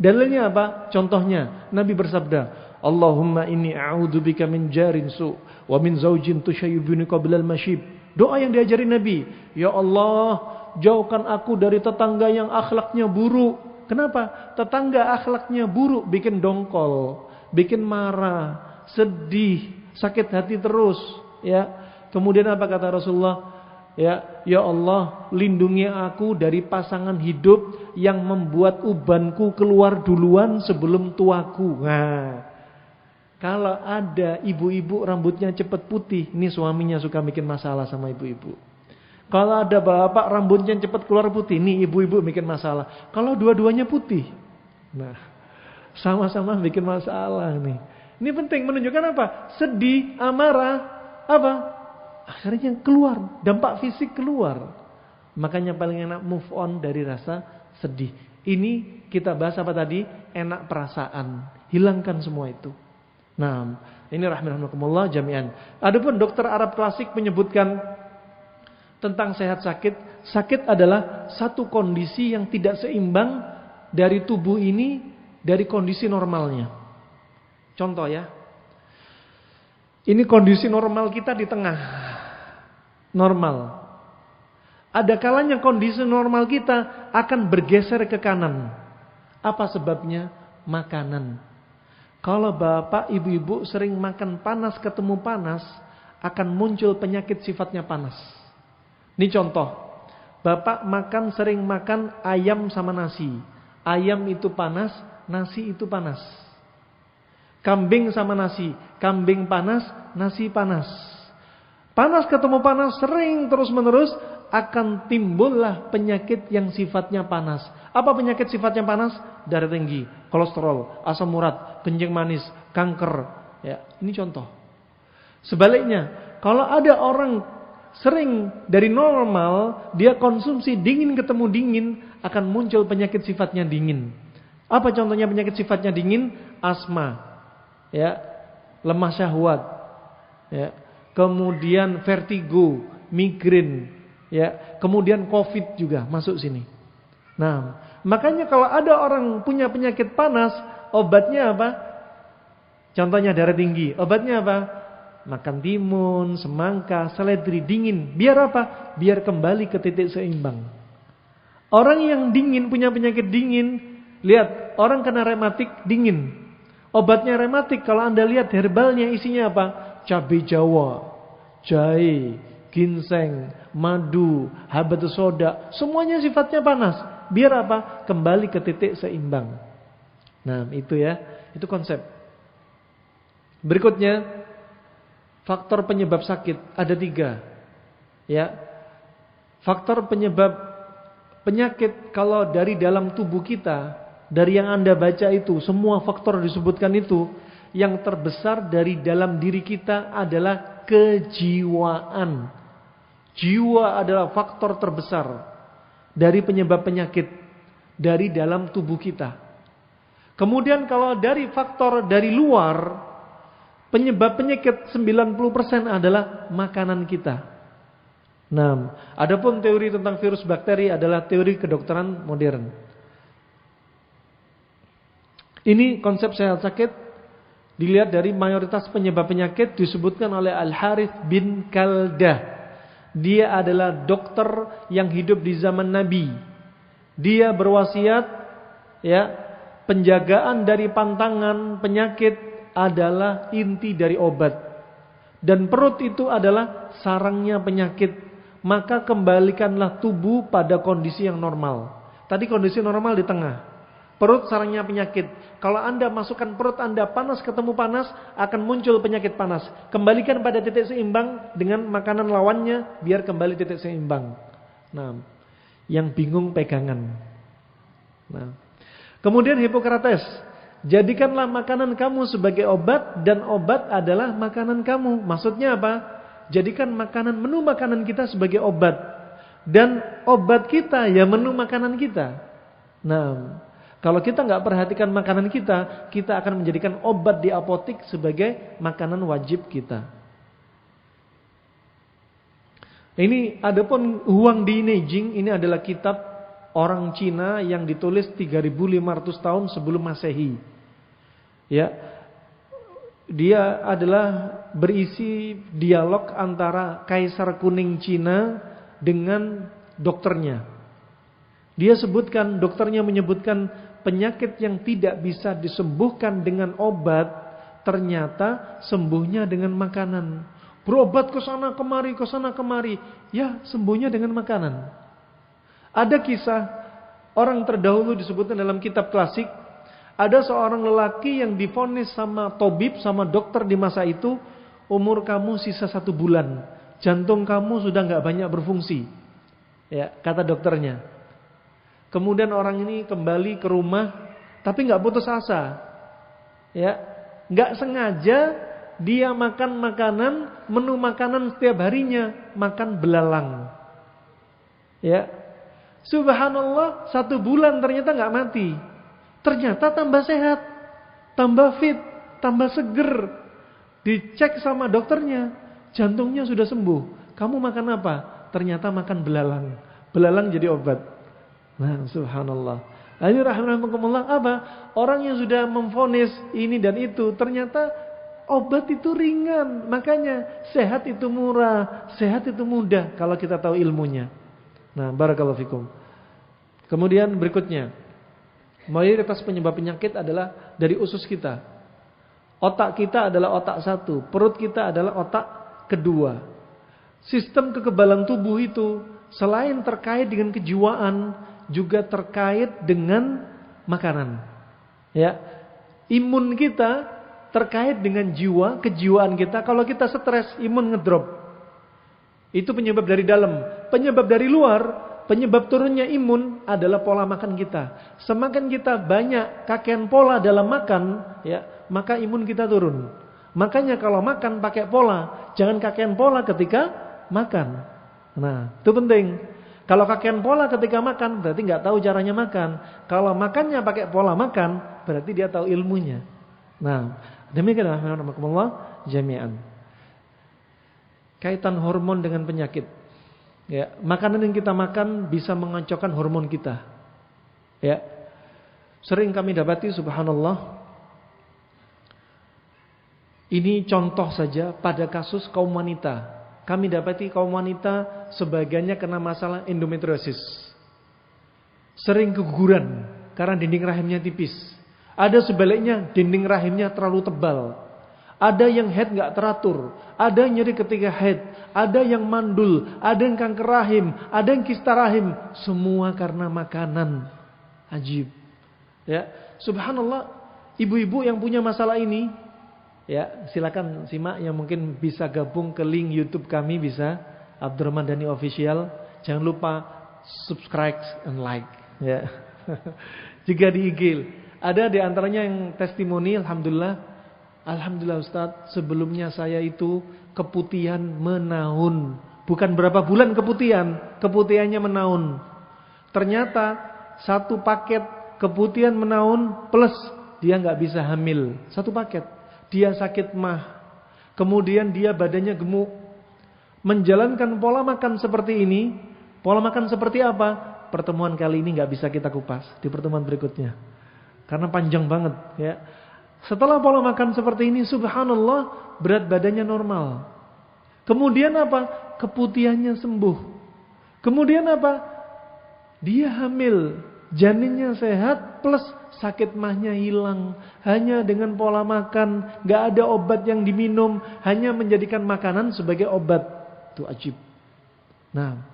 Dalilnya apa? Contohnya, Nabi bersabda, Allahumma inni a'udzubika min jarin su' wa min zaujin tushayyibuni qabla al-mashib. Doa yang diajarin Nabi. Ya Allah, jauhkan aku dari tetangga yang akhlaknya buruk. Kenapa? Tetangga akhlaknya buruk bikin dongkol, bikin marah, sedih, sakit hati terus, ya. Kemudian apa kata Rasulullah? Ya Allah, lindungi aku dari pasangan hidup yang membuat ubanku keluar duluan sebelum tuaku. Nah, kalau ada ibu-ibu rambutnya cepat putih, ini suaminya suka bikin masalah sama ibu-ibu. Kalau ada bapak rambutnya cepat keluar putih, ini ibu-ibu bikin masalah. Kalau dua-duanya putih, nah, sama-sama bikin masalah nih. Ini penting menunjukkan apa? Sedih, amarah, apa? Akhirnya keluar, dampak fisik keluar. Makanya paling enak move on dari rasa sedih. Ini kita bahas apa tadi? Enak perasaan. Hilangkan semua itu. Nah, ini rahimahumullah jami'an. Adapun dokter Arab klasik menyebutkan tentang sehat sakit. Sakit adalah satu kondisi yang tidak seimbang dari tubuh ini dari kondisi normalnya. Contoh ya. Ini kondisi normal kita di tengah. Normal. Ada kalanya kondisi normal kita akan bergeser ke kanan. Apa sebabnya? Makanan. Kalau bapak, ibu-ibu sering makan panas ketemu panas, akan muncul penyakit sifatnya panas. Ini contoh. Bapak sering makan ayam sama nasi. Ayam itu panas, nasi itu panas. Kambing sama nasi, kambing panas, nasi panas. Panas ketemu panas sering terus menerus akan timbullah penyakit yang sifatnya panas. Apa penyakit sifatnya panas? Darah tinggi, kolesterol, asam urat, kencing manis, kanker. Ya, ini contoh. Sebaliknya, kalau ada orang sering dari normal dia konsumsi dingin ketemu dingin akan muncul penyakit sifatnya dingin. Apa contohnya penyakit sifatnya dingin? Asma. Ya, lemah syahwat, ya, kemudian vertigo, migrain, ya, kemudian COVID juga masuk sini. Nah, makanya kalau ada orang punya penyakit panas, obatnya apa? Contohnya darah tinggi, obatnya apa? Makan timun, semangka, seledri, dingin. Biar apa? Biar kembali ke titik seimbang. Orang yang dingin, punya penyakit dingin, lihat, orang kena rematik dingin. Obatnya rematik, kalau Anda lihat herbalnya isinya apa? Cabai Jawa, jahe, ginseng, madu, habatus soda, semuanya sifatnya panas. Biar apa? Kembali ke titik seimbang. Nah, itu ya, itu konsep. Berikutnya, faktor penyebab sakit ada 3. Ya, faktor penyebab penyakit kalau dari dalam tubuh kita, dari yang Anda baca itu, semua faktor disebutkan itu, yang terbesar dari dalam diri kita adalah kejiwaan. Jiwa adalah faktor terbesar dari penyebab penyakit dari dalam tubuh kita. Kemudian kalau dari faktor dari luar, penyebab penyakit 90% adalah makanan kita. Nah, adapun teori tentang virus bakteri adalah teori kedokteran modern. Ini konsep sehat sakit dilihat dari mayoritas penyebab penyakit disebutkan oleh Al-Harith bin Kaldah. Dia adalah dokter yang hidup di zaman Nabi. Dia berwasiat, ya, penjagaan dari pantangan penyakit adalah inti dari obat. Dan perut itu adalah sarangnya penyakit. Maka kembalikanlah tubuh pada kondisi yang normal. Tadi kondisi normal di tengah. Perut sarangnya penyakit. Kalau Anda masukkan perut Anda panas ketemu panas, akan muncul penyakit panas. Kembalikan pada titik seimbang dengan makanan lawannya, biar kembali titik seimbang. Nah, yang bingung pegangan. Nah, kemudian Hippocrates, jadikanlah makanan kamu sebagai obat dan obat adalah makanan kamu. Maksudnya apa? Jadikan menu makanan kita sebagai obat dan obat kita ya menu makanan kita. Nah, kalau kita nggak perhatikan makanan kita, kita akan menjadikan obat di apotik sebagai makanan wajib kita. Ini adapun Huang Di Neijing, ini adalah kitab orang Cina yang ditulis 3.500 tahun sebelum Masehi. Ya, dia adalah berisi dialog antara Kaisar Kuning Cina dengan dokternya. Dia sebutkan, dokternya menyebutkan penyakit yang tidak bisa disembuhkan dengan obat, ternyata sembuhnya dengan makanan. Berobat ke sana kemari, ya sembuhnya dengan makanan. Ada kisah orang terdahulu disebutkan dalam kitab klasik. Ada seorang lelaki yang divonis sama tabib, sama dokter di masa itu, umur kamu sisa 1 bulan, jantung kamu sudah nggak banyak berfungsi, ya kata dokternya. Kemudian orang ini kembali ke rumah, tapi nggak putus asa, ya nggak sengaja dia makan makanan, menu makanan setiap harinya makan belalang, ya subhanallah 1 bulan ternyata nggak mati. Ternyata tambah sehat, tambah fit, tambah seger. Dicek sama dokternya, jantungnya sudah sembuh. Kamu makan apa? Ternyata makan belalang. Belalang jadi obat. Nah, subhanallah. Ini rahimahumullah apa? Orang yang sudah memvonis ini dan itu, ternyata obat itu ringan. Makanya sehat itu murah, sehat itu mudah kalau kita tahu ilmunya. Nah, barakallahu fikum. Kemudian berikutnya, mayoritas penyebab penyakit adalah dari usus kita. Otak kita adalah otak 1, perut kita adalah otak 2. Sistem kekebalan tubuh itu selain terkait dengan kejiwaan, juga terkait dengan makanan. Ya, imun kita terkait dengan jiwa, kejiwaan kita. Kalau kita stres, imun ngedrop. Itu penyebab dari dalam. Penyebab dari luar, penyebab turunnya imun adalah pola makan kita. Semakin kita banyak kakean pola dalam makan, ya, maka imun kita turun. Makanya kalau makan pakai pola, jangan kakean pola ketika makan. Nah, itu penting. Kalau kakean pola ketika makan, berarti nggak tahu caranya makan. Kalau makannya pakai pola makan, berarti dia tahu ilmunya. Nah, demikian rahmatullah jami'an. Kaitan hormon dengan penyakit. Ya, makanan yang kita makan bisa mengacaukan hormon kita. Ya. Sering kami dapati subhanallah, Ini contoh saja pada kasus kaum wanita. Kami dapati kaum wanita sebagiannya kena masalah endometriosis. Sering keguguran karena dinding rahimnya tipis. Ada sebaliknya dinding rahimnya terlalu tebal. Ada yang haid gak teratur. Ada yang nyeri ketika haid. Ada yang mandul. Ada yang kanker rahim. Ada yang kista rahim. Semua karena makanan. Ajib. Ya, subhanallah. Ibu-ibu yang punya masalah ini, ya silakan simak yang mungkin bisa gabung ke link YouTube kami bisa. Abdurrahman Dhani Official. Jangan lupa subscribe and like. Ya. Juga di IG. Ada di antaranya yang testimoni, Alhamdulillah Ustaz, sebelumnya saya itu keputihan menahun. Bukan berapa bulan keputihan, keputihannya menahun. Ternyata satu paket keputihan menahun plus dia nggak bisa hamil. Satu paket. Dia sakit mah. Kemudian dia badannya gemuk. Menjalankan pola makan seperti ini. Pola makan seperti apa? Pertemuan kali ini nggak bisa kita kupas. Di pertemuan berikutnya. Karena panjang banget ya. Setelah pola makan seperti ini, subhanallah, berat badannya normal. Kemudian apa? Keputihannya sembuh. Kemudian apa? Dia hamil, janinnya sehat, plus sakit mahnya hilang. Hanya dengan pola makan, gak ada obat yang diminum, hanya menjadikan makanan sebagai obat. Itu ajib. Nah,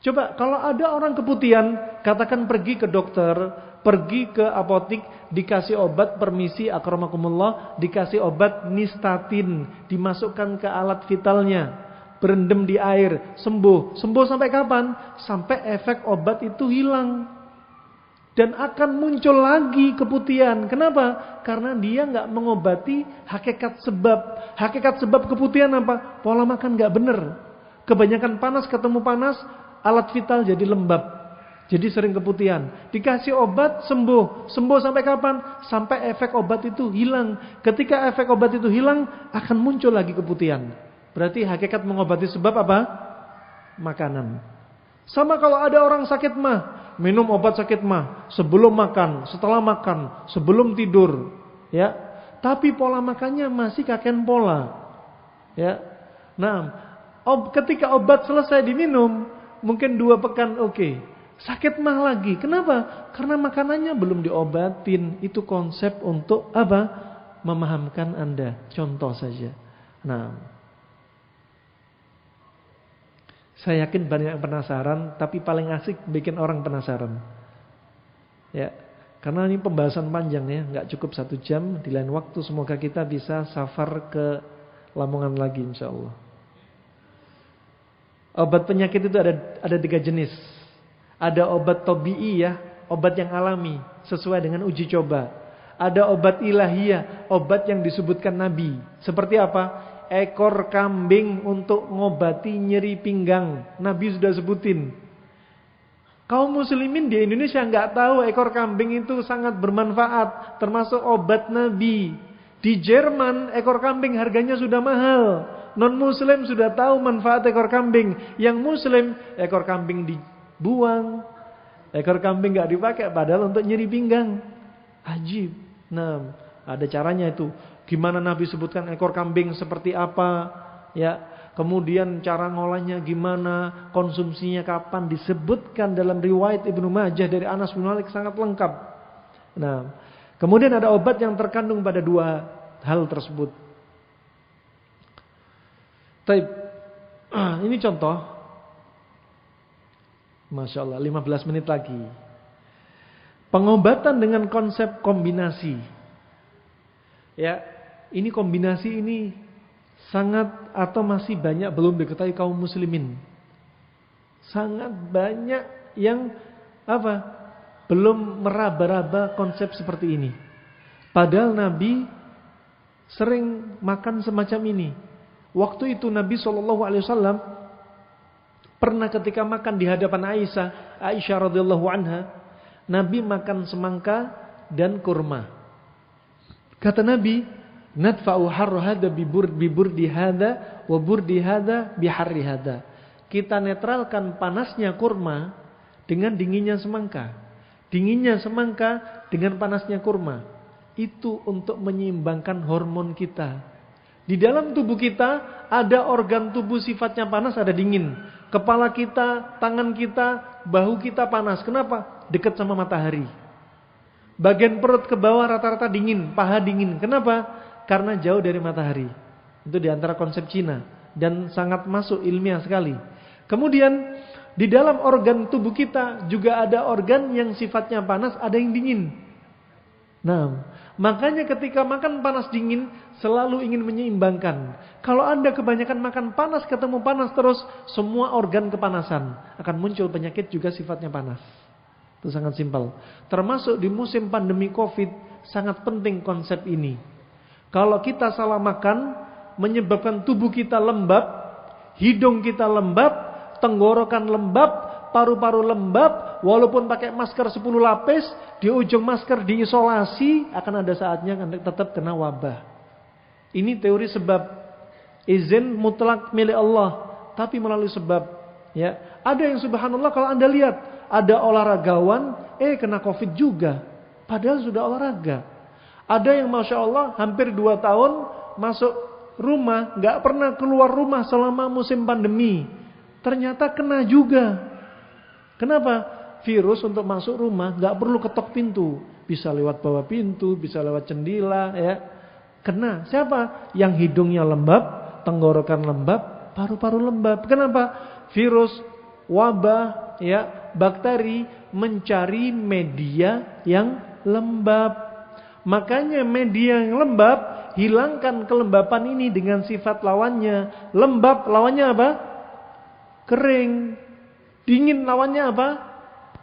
coba kalau ada orang keputihan, katakan pergi ke dokter, pergi ke apotik, dikasih obat, permisi akramakumullah, dikasih obat nistatin, dimasukkan ke alat vitalnya, berendam di air, sembuh. Sembuh sampai kapan? Sampai efek obat itu hilang. Dan akan muncul lagi keputihan. Kenapa? Karena dia nggak mengobati hakikat sebab. Hakikat sebab keputihan apa? Pola makan nggak benar. Kebanyakan panas ketemu panas, alat vital jadi lembab. Jadi sering keputihan. Dikasih obat, sembuh. Sembuh sampai kapan? Sampai efek obat itu hilang. Ketika efek obat itu hilang, akan muncul lagi keputihan. Berarti hakikat mengobati sebab apa? Makanan. Sama kalau ada orang sakit mah, minum obat sakit mah sebelum makan, setelah makan, sebelum tidur, ya. Tapi pola makannya masih kaken pola. Ya. Nah, ketika obat selesai diminum, mungkin 2 pekan oke. Sakit mah lagi. Kenapa? Karena makanannya belum diobatin. Itu konsep untuk apa? Memahamkan Anda. Contoh saja. Nah, saya yakin banyak yang penasaran, tapi paling asik bikin orang penasaran. Ya, karena ini pembahasan panjang ya, nggak cukup 1 jam. Di lain waktu semoga kita bisa safar ke Lamongan lagi, insya Allah. Obat penyakit itu ada 3 jenis. Ada obat tabi'i ya, obat yang alami, sesuai dengan uji coba. Ada obat ilahiyah, obat yang disebutkan Nabi. Seperti apa? Ekor kambing untuk ngobati nyeri pinggang. Nabi sudah sebutin. Kaum muslimin di Indonesia nggak tahu ekor kambing itu sangat bermanfaat, termasuk obat Nabi. Di Jerman ekor kambing harganya sudah mahal. Non muslim sudah tahu manfaat ekor kambing. Yang muslim ekor kambing dibuang. Ekor kambing nggak dipakai padahal untuk nyeri pinggang. Ajib. Nah, ada caranya itu. Gimana Nabi sebutkan ekor kambing seperti apa, ya. Kemudian cara ngolahnya gimana, konsumsinya kapan, disebutkan dalam riwayat Ibnu Majah dari Anas bin Malik sangat lengkap. Nah, kemudian ada obat yang terkandung pada 2 hal tersebut. Taib. Ini contoh. Masya Allah, 15 menit lagi. Pengobatan dengan konsep kombinasi. Ya, ini kombinasi ini sangat atau masih banyak belum diketahui kaum muslimin. Sangat banyak yang apa? Belum meraba-raba konsep seperti ini. Padahal Nabi sering makan semacam ini. Waktu itu Nabi SAW pernah ketika makan di hadapan Aisyah radhiyallahu anha, Nabi makan semangka dan kurma. Kata Nabi, nadfa'u harra hada biburdi hada wa burdi hada biharri hada. Kita netralkan panasnya kurma dengan dinginnya semangka. Dinginnya semangka dengan panasnya kurma. Itu untuk menyeimbangkan hormon kita. Di dalam tubuh kita ada organ tubuh sifatnya panas, ada dingin. Kepala kita, tangan kita, bahu kita panas. Kenapa? Dekat sama matahari. Bagian perut ke bawah rata-rata dingin, paha dingin. Kenapa? Karena jauh dari matahari. Itu diantara konsep Cina dan sangat masuk ilmiah sekali. Kemudian di dalam organ tubuh kita juga ada organ yang sifatnya panas, ada yang dingin. Nah, makanya ketika makan panas dingin selalu ingin menyeimbangkan. Kalau Anda kebanyakan makan panas ketemu panas terus, semua organ kepanasan, akan muncul penyakit juga sifatnya panas. Itu sangat simpel. Termasuk di musim pandemi Covid sangat penting konsep ini. Kalau kita salah makan menyebabkan tubuh kita lembab, hidung kita lembab, tenggorokan lembab, paru-paru lembab, walaupun pakai masker 10 lapis, di ujung masker diisolasi, akan ada saatnya tetap kena wabah. Ini teori sebab. Izin mutlak milik Allah, tapi melalui sebab. Ya, ada yang subhanallah kalau Anda lihat, ada olahragawan, kena Covid juga, padahal sudah olahraga. Ada yang masya Allah hampir 2 tahun masuk rumah, nggak pernah keluar rumah selama musim pandemi. Ternyata kena juga. Kenapa? Virus untuk masuk rumah nggak perlu ketok pintu, bisa lewat bawah pintu, bisa lewat jendela, ya. Kena. Siapa? Yang hidungnya lembab, tenggorokan lembab, paru-paru lembab. Kenapa? Virus, wabah, ya, bakteri mencari media yang lembab. Makanya media yang lembab, hilangkan kelembapan ini dengan sifat lawannya. Lembab lawannya apa? Kering. Dingin lawannya apa?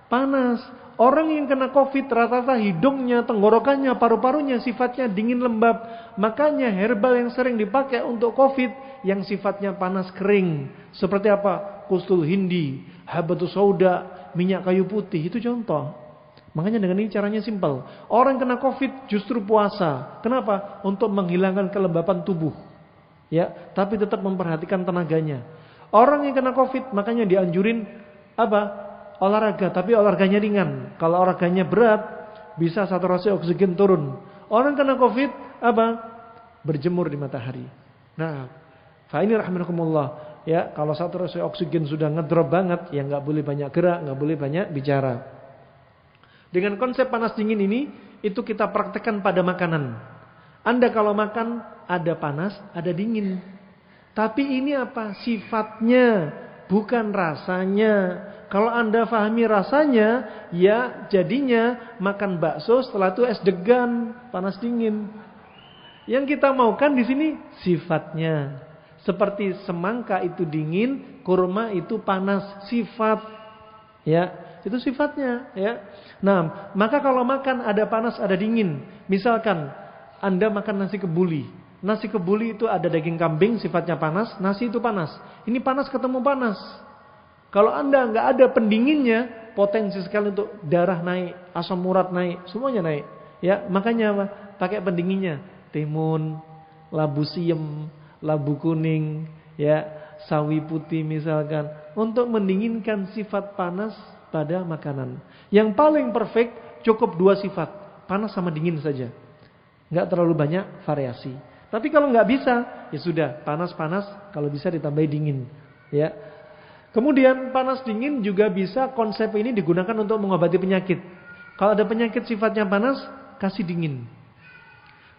Panas. Orang yang kena Covid rata-rata hidungnya, tenggorokannya, paru-parunya sifatnya dingin lembab. Makanya herbal yang sering dipakai untuk Covid yang sifatnya panas kering. Seperti apa? Kustul hindi, habatus sauda, minyak kayu putih. Itu contoh. Makanya dengan ini caranya simpel. Orang kena Covid justru puasa. Kenapa? Untuk menghilangkan kelembapan tubuh. Ya, tapi tetap memperhatikan tenaganya. Orang yang kena Covid makanya dianjurin apa? Olahraga, tapi olahraganya ringan. Kalau olahraganya berat, bisa saturasi oksigen turun. Orang kena Covid apa? Berjemur di matahari. Nah, fa ini rahimakumullah. Ya, kalau saturasi oksigen sudah ngedrop banget, ya nggak boleh banyak gerak, nggak boleh banyak bicara. Dengan konsep panas dingin ini, itu kita praktekkan pada makanan. Anda kalau makan ada panas, ada dingin. Tapi ini apa? Sifatnya, bukan rasanya. Kalau Anda pahami rasanya, ya jadinya makan bakso setelah itu es degan, panas dingin. Yang kita maukan di sini sifatnya. Seperti semangka itu dingin, kurma itu panas, sifat. Ya, itu sifatnya, ya. Nah, maka kalau makan ada panas, ada dingin. Misalkan Anda makan nasi kebuli. Nasi kebuli itu ada daging kambing, sifatnya panas, nasi itu panas. Ini panas ketemu panas. Kalau Anda nggak ada pendinginnya, potensi sekali untuk darah naik, asam urat naik, semuanya naik. Ya, makanya apa? Pakai pendinginnya, timun, labu siem, labu kuning, ya, sawi putih misalkan, untuk mendinginkan sifat panas pada makanan. Yang paling perfect cukup 2 sifat, panas sama dingin saja, nggak terlalu banyak variasi. Tapi kalau nggak bisa, ya sudah panas-panas, kalau bisa ditambahi dingin, ya. Kemudian panas dingin juga bisa konsep ini digunakan untuk mengobati penyakit. Kalau ada penyakit sifatnya panas, kasih dingin.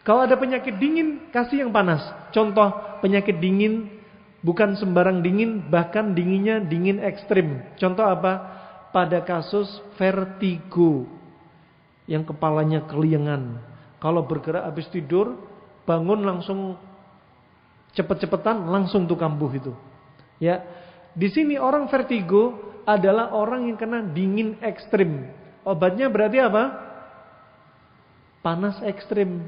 Kalau ada penyakit dingin, kasih yang panas. Contoh penyakit dingin bukan sembarang dingin, bahkan dinginnya dingin ekstrim. Contoh apa? Pada kasus vertigo, yang kepalanya keliengan. Kalau bergerak habis tidur, bangun langsung cepet-cepetan, langsung tuh kambuh itu. Ya. Di sini orang vertigo adalah orang yang kena dingin ekstrim. Obatnya berarti apa? Panas ekstrim.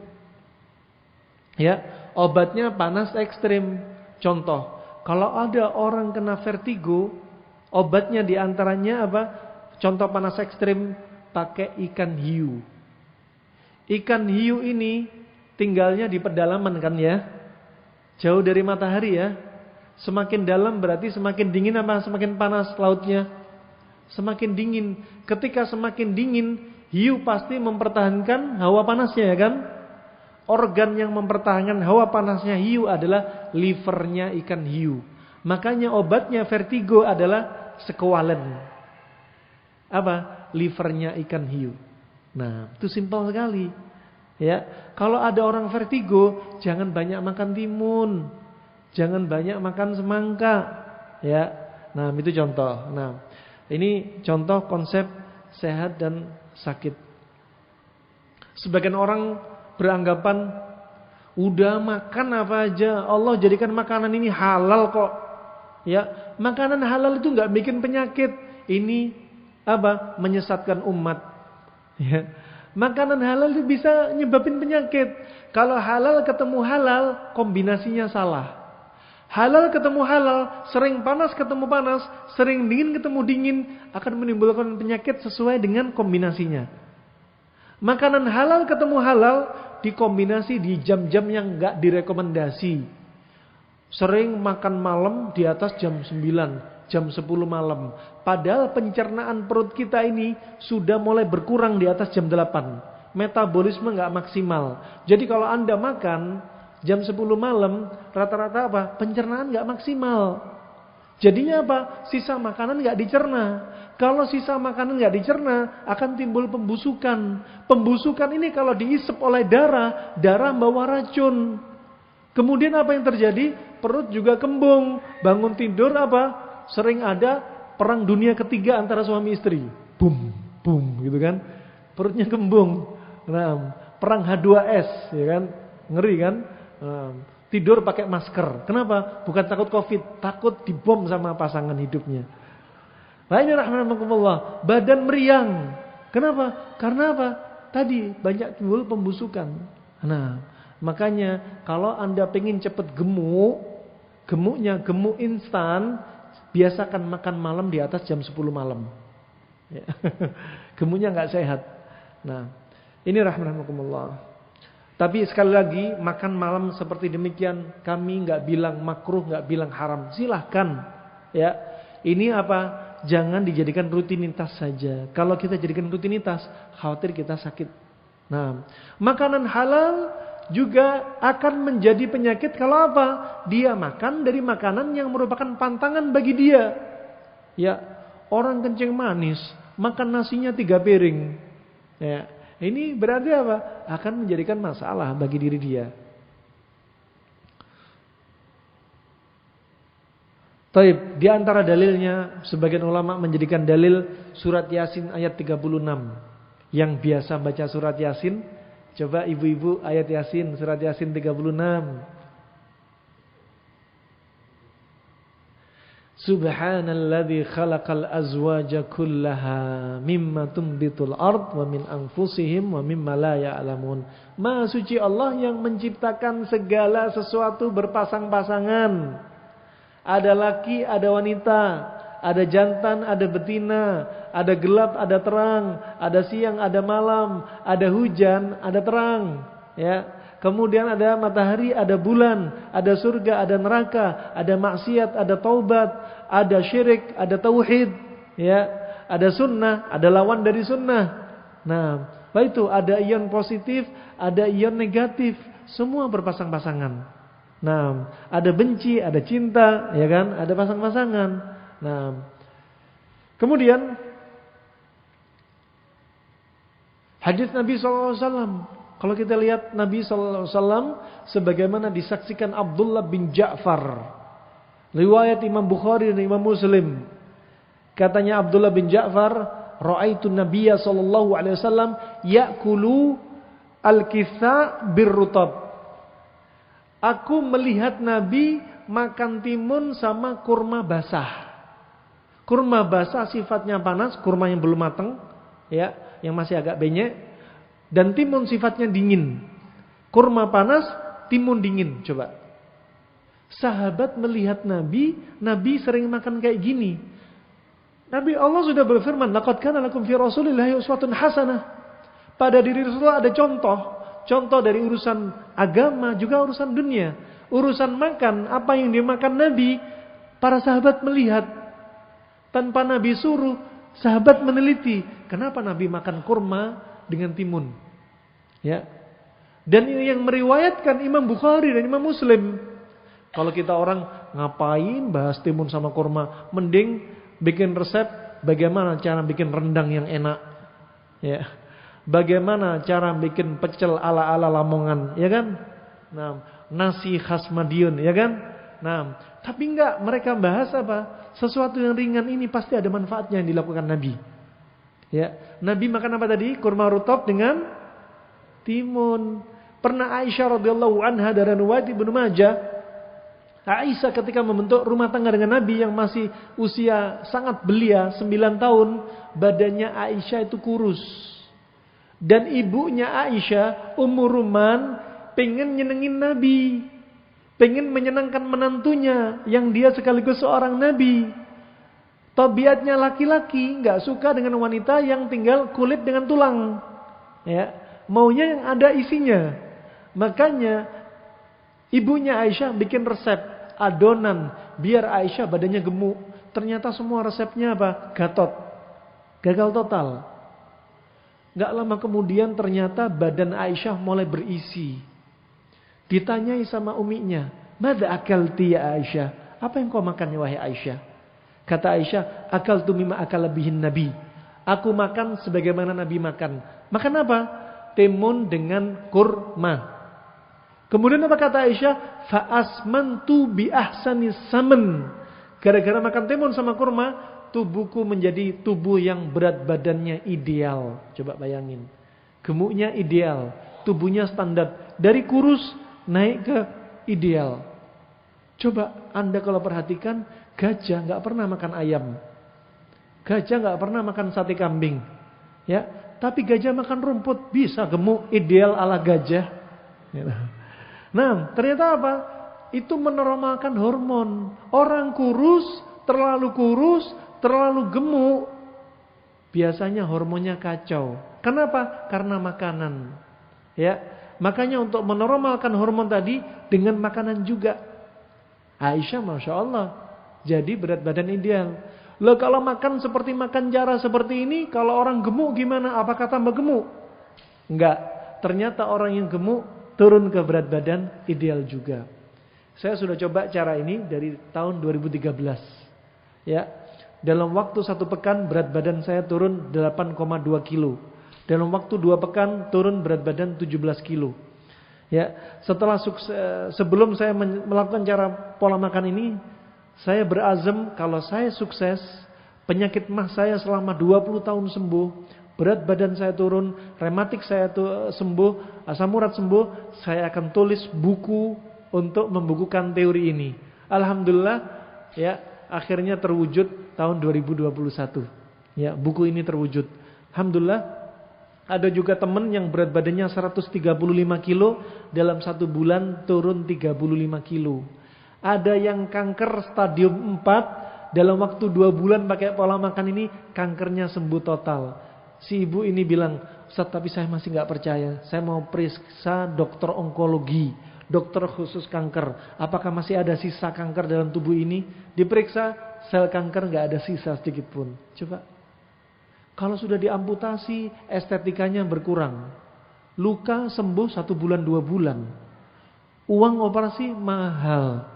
Ya, obatnya panas ekstrim. Contoh, kalau ada orang kena vertigo, obatnya diantaranya apa? Contoh panas ekstrim, pakai ikan hiu. Ikan hiu ini tinggalnya di pedalaman kan ya, jauh dari matahari ya. Semakin dalam berarti semakin dingin apa semakin panas lautnya? Semakin dingin. Ketika semakin dingin, hiu pasti mempertahankan hawa panasnya ya kan? organ yang mempertahankan hawa panasnya hiu adalah livernya ikan hiu. Makanya obatnya vertigo adalah squalen. Apa? Livernya ikan hiu. Nah, itu simpel sekali. Ya, kalau ada orang vertigo, jangan banyak makan timun. Jangan banyak makan semangka. Ya. Nah, itu contoh. Nah, ini contoh konsep sehat dan sakit. Sebagian orang beranggapan udah makan apa aja, Allah jadikan makanan ini halal kok. Ya, makanan halal itu enggak bikin penyakit. Ini apa? Menyesatkan umat. Ya. Makanan halal itu bisa nyebabin penyakit. Kalau halal ketemu halal, kombinasinya salah. Halal ketemu halal, sering panas ketemu panas, sering dingin ketemu dingin, akan menimbulkan penyakit sesuai dengan kombinasinya. Makanan halal ketemu halal dikombinasi di jam-jam yang enggak direkomendasi. Sering makan malam di atas jam 9, jam 10 malam. Padahal pencernaan perut kita ini sudah mulai berkurang di atas jam 8. Metabolisme enggak maksimal. Jadi kalau Anda makan jam 10 malam, rata-rata apa? Pencernaan enggak maksimal. Jadinya apa? Sisa makanan enggak dicerna. Kalau sisa makanan enggak dicerna, akan timbul pembusukan. Pembusukan ini kalau diisep oleh darah, darah membawa racun. Kemudian apa yang terjadi? Perut juga kembung. Bangun tidur apa? Sering ada perang dunia ketiga antara suami istri. Bum, bum, gitu kan. Perutnya kembung. Nah, perang H2S, ya kan? Ngeri kan? Nah, tidur pakai masker. Kenapa? Bukan takut Covid, takut dibom sama pasangan hidupnya. Nah, ini rahmatullah, badan meriang. Kenapa? Karena apa? Tadi banyak timbul pembusukan. Nah, makanya kalau Anda pengen cepat gemuk, gemuknya gemuk instan, biasakan makan malam di atas jam 10 malam. Ya. Gemuknya enggak sehat. Nah, ini rahmatullah. Tapi sekali lagi, makan malam seperti demikian kami enggak bilang makruh, enggak bilang haram. Silahkan. Ya. Ini apa? Jangan dijadikan rutinitas saja. Kalau kita jadikan rutinitas, khawatir kita sakit. Nah, makanan halal juga akan menjadi penyakit kalau apa? Dia makan dari makanan yang merupakan pantangan bagi dia. Ya, orang kencing manis, makan nasinya 3 piring. Ya, ini berarti apa? Akan menjadikan masalah bagi diri dia. Taib, di antara dalilnya sebagian ulama menjadikan dalil surat Yasin ayat 36. Yang biasa baca surat Yasin, coba ibu-ibu ayat Yasin, surat Yasin 36. Subhanalladzi khalaqal azwaja kullaha mimma tumbitul ard wa min anfusihim wa mimma la ya'lamun. Maha suci Allah yang menciptakan segala sesuatu berpasang-pasangan. Ada laki, ada wanita, ada jantan, ada betina, ada gelap, ada terang, ada siang, ada malam, ada hujan, ada terang, ya. Kemudian ada matahari, ada bulan, ada surga, ada neraka, ada maksiat, ada taubat, ada syirik, ada tauhid, ya. Ada sunnah, ada lawan dari sunnah. Nah, itu ada ion positif, ada ion negatif, semua berpasang-pasangan. Nah, ada benci, ada cinta, ya kan? Ada pasang-pasangan. Nah, kemudian hadis Nabi SAW. Kalau kita lihat Nabi SAW sebagaimana disaksikan Abdullah bin Ja'far, riwayat Imam Bukhari dan Imam Muslim. Katanya Abdullah bin Ja'far, ra'aitu Nabiyya sallallahu alaihi wasallam ya'kulu al-kitha birrutab. Aku melihat Nabi makan timun sama kurma basah. Kurma basah sifatnya panas, kurma yang belum matang, ya, yang masih agak benyek, dan timun sifatnya dingin. Kurma panas, timun dingin, coba. Sahabat melihat Nabi, Nabi sering makan kayak gini. Nabi Allah sudah berfirman, laqad kana lakum fi Rasulillahi uswatun hasanah. Pada diri Rasulullah ada contoh dari urusan agama, juga urusan dunia. Urusan makan, apa yang dimakan Nabi, para sahabat melihat. Tanpa Nabi suruh, sahabat meneliti. Kenapa Nabi makan kurma dengan timun? Ya. Dan ini yang meriwayatkan Imam Bukhari dan Imam Muslim. Kalau kita orang ngapain bahas timun sama kurma, mending bikin resep bagaimana cara bikin rendang yang enak. Ya. Bagaimana cara bikin pecel ala-ala Lamongan, ya kan? Nah, nasi khas Madiun, ya kan? Nah, tapi enggak, mereka bahas apa? Sesuatu yang ringan ini pasti ada manfaatnya yang dilakukan Nabi. Ya, Nabi makan apa tadi? Kurma rutab dengan timun. Pernah Aisyah radhiyallahu anha dari riwayat Ibnu Majah, Aisyah ketika membentuk rumah tangga dengan Nabi yang masih usia sangat belia, 9 tahun, badannya Aisyah itu kurus. Dan ibunya Aisyah, Ummu Ruman, pengen nyenengin Nabi, pengen menyenangkan menantunya yang dia sekaligus seorang Nabi. Tabiatnya laki-laki nggak suka dengan wanita yang tinggal kulit dengan tulang, ya, maunya yang ada isinya. Makanya ibunya Aisyah bikin resep adonan biar Aisyah badannya gemuk. Ternyata semua resepnya apa? Gagal total. Gak lama kemudian ternyata badan Aisyah mulai berisi. Ditanyai sama uminya, "Mada akalti ya Aisyah?" Apa yang kau makan wahai Aisyah? Kata Aisyah, "Akaltu mimma akala bihin Nabi." Aku makan sebagaimana Nabi makan. Makan apa? Timun dengan kurma. Kemudian apa kata Aisyah? Fa asmantu bi ahsanis saman. Gara-gara makan timun sama kurma, tubuhku menjadi tubuh yang berat badannya ideal. Coba bayangin. Gemuknya ideal, tubuhnya standar. Dari kurus naik ke ideal. Coba Anda kalau perhatikan, gajah enggak pernah makan ayam. Gajah enggak pernah makan sate kambing. Ya, tapi gajah makan rumput, bisa gemuk ideal ala gajah. Nah, ternyata apa? Itu menormalkan hormon. Orang kurus, terlalu gemuk, biasanya hormonnya kacau. Kenapa? Karena makanan. Ya, makanya untuk menormalkan hormon tadi dengan makanan juga. Aisyah, masya Allah, jadi berat badan ideal. Loh, kalau makan seperti makan jara seperti ini, kalau orang gemuk gimana? Apakah tambah gemuk? Enggak. Ternyata orang yang gemuk turun ke berat badan ideal juga. Saya sudah coba cara ini dari tahun 2013. Ya, dalam waktu 1 pekan berat badan saya turun 8,2 kilo. Dalam waktu 2 pekan turun berat badan 17 kilo. Ya, setelah sebelum saya melakukan cara pola makan ini, saya berazam kalau saya sukses, penyakit mah saya selama 20 tahun sembuh, berat badan saya turun, rematik saya sembuh, asam urat sembuh, saya akan tulis buku untuk membukukan teori ini. Alhamdulillah, ya, akhirnya terwujud tahun 2021. Ya, buku ini terwujud. Alhamdulillah. Ada juga teman yang berat badannya 135 kilo, dalam 1 bulan turun 35 kilo. Ada yang kanker stadium 4, dalam waktu 2 bulan pakai pola makan ini, kankernya sembuh total. Si ibu ini bilang, "Ustaz, tapi saya masih gak percaya. Saya mau periksa dokter onkologi, dokter khusus kanker. Apakah masih ada sisa kanker dalam tubuh ini?" Diperiksa, sel kanker gak ada sisa sedikit pun. Coba. Kalau sudah diamputasi, estetikanya berkurang. Luka sembuh 1 bulan 2 bulan. Uang operasi mahal.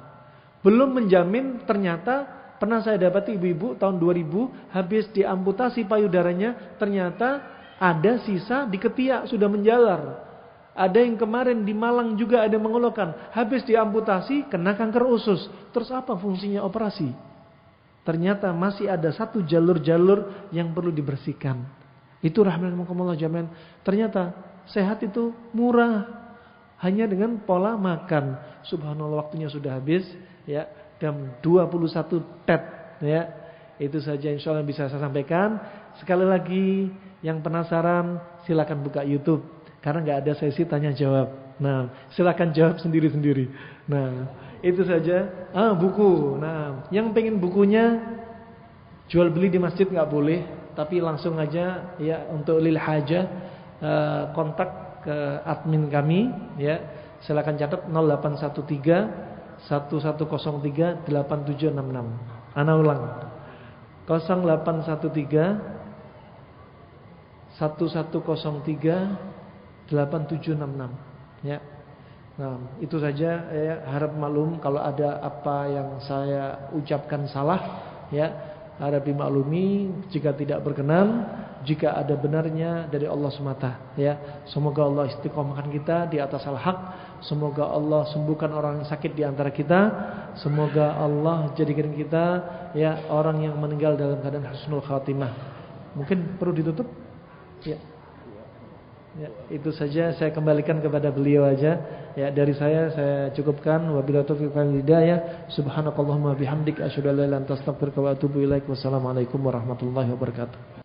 Belum menjamin, ternyata pernah saya dapati ibu-ibu tahun 2000 habis diamputasi payudaranya, ternyata ada sisa di ketiak sudah menjalar. Ada yang kemarin di Malang juga ada mengeluhkan, habis diamputasi kena kanker usus. Terus apa fungsinya operasi? Ternyata masih ada 1 jalur-jalur yang perlu dibersihkan. Itu rahmatullah jami'an. Ternyata sehat itu murah, hanya dengan pola makan. Subhanallah, waktunya sudah habis, ya. Jam 21 tet, ya. Itu saja insyaallah bisa saya sampaikan. Sekali lagi, yang penasaran silakan buka YouTube, karena nggak ada sesi tanya jawab. Nah, silakan jawab sendiri-sendiri. Nah, itu saja. Buku. Nah, yang pengen bukunya jual beli di masjid nggak boleh, tapi langsung aja ya untuk lil hajah, kontak ke admin kami, ya. Silakan catat 0813 1103 8766. Ana ulang. 0813 1103 8766. Ya. Nah, itu saja ya, harap maklum kalau ada apa yang saya ucapkan salah ya, harap dimaklumi jika tidak berkenan, jika ada benarnya dari Allah semata ya. Semoga Allah istiqomahkan kita di atas al-haq, semoga Allah sembuhkan orang yang sakit di antara kita, semoga Allah jadikan kita ya orang yang meninggal dalam keadaan husnul khatimah. Mungkin perlu ditutup? Ya. Ya, itu saja saya kembalikan kepada beliau aja. Ya, dari saya cukupkan. Wabillahi taufiq wal hidayah. Subhanakallahumma bihamdika asyhadu an la ilaha illa anta astaghfiruka wa atubu ilaik. Wassalamualaikum warahmatullahi wabarakatuh.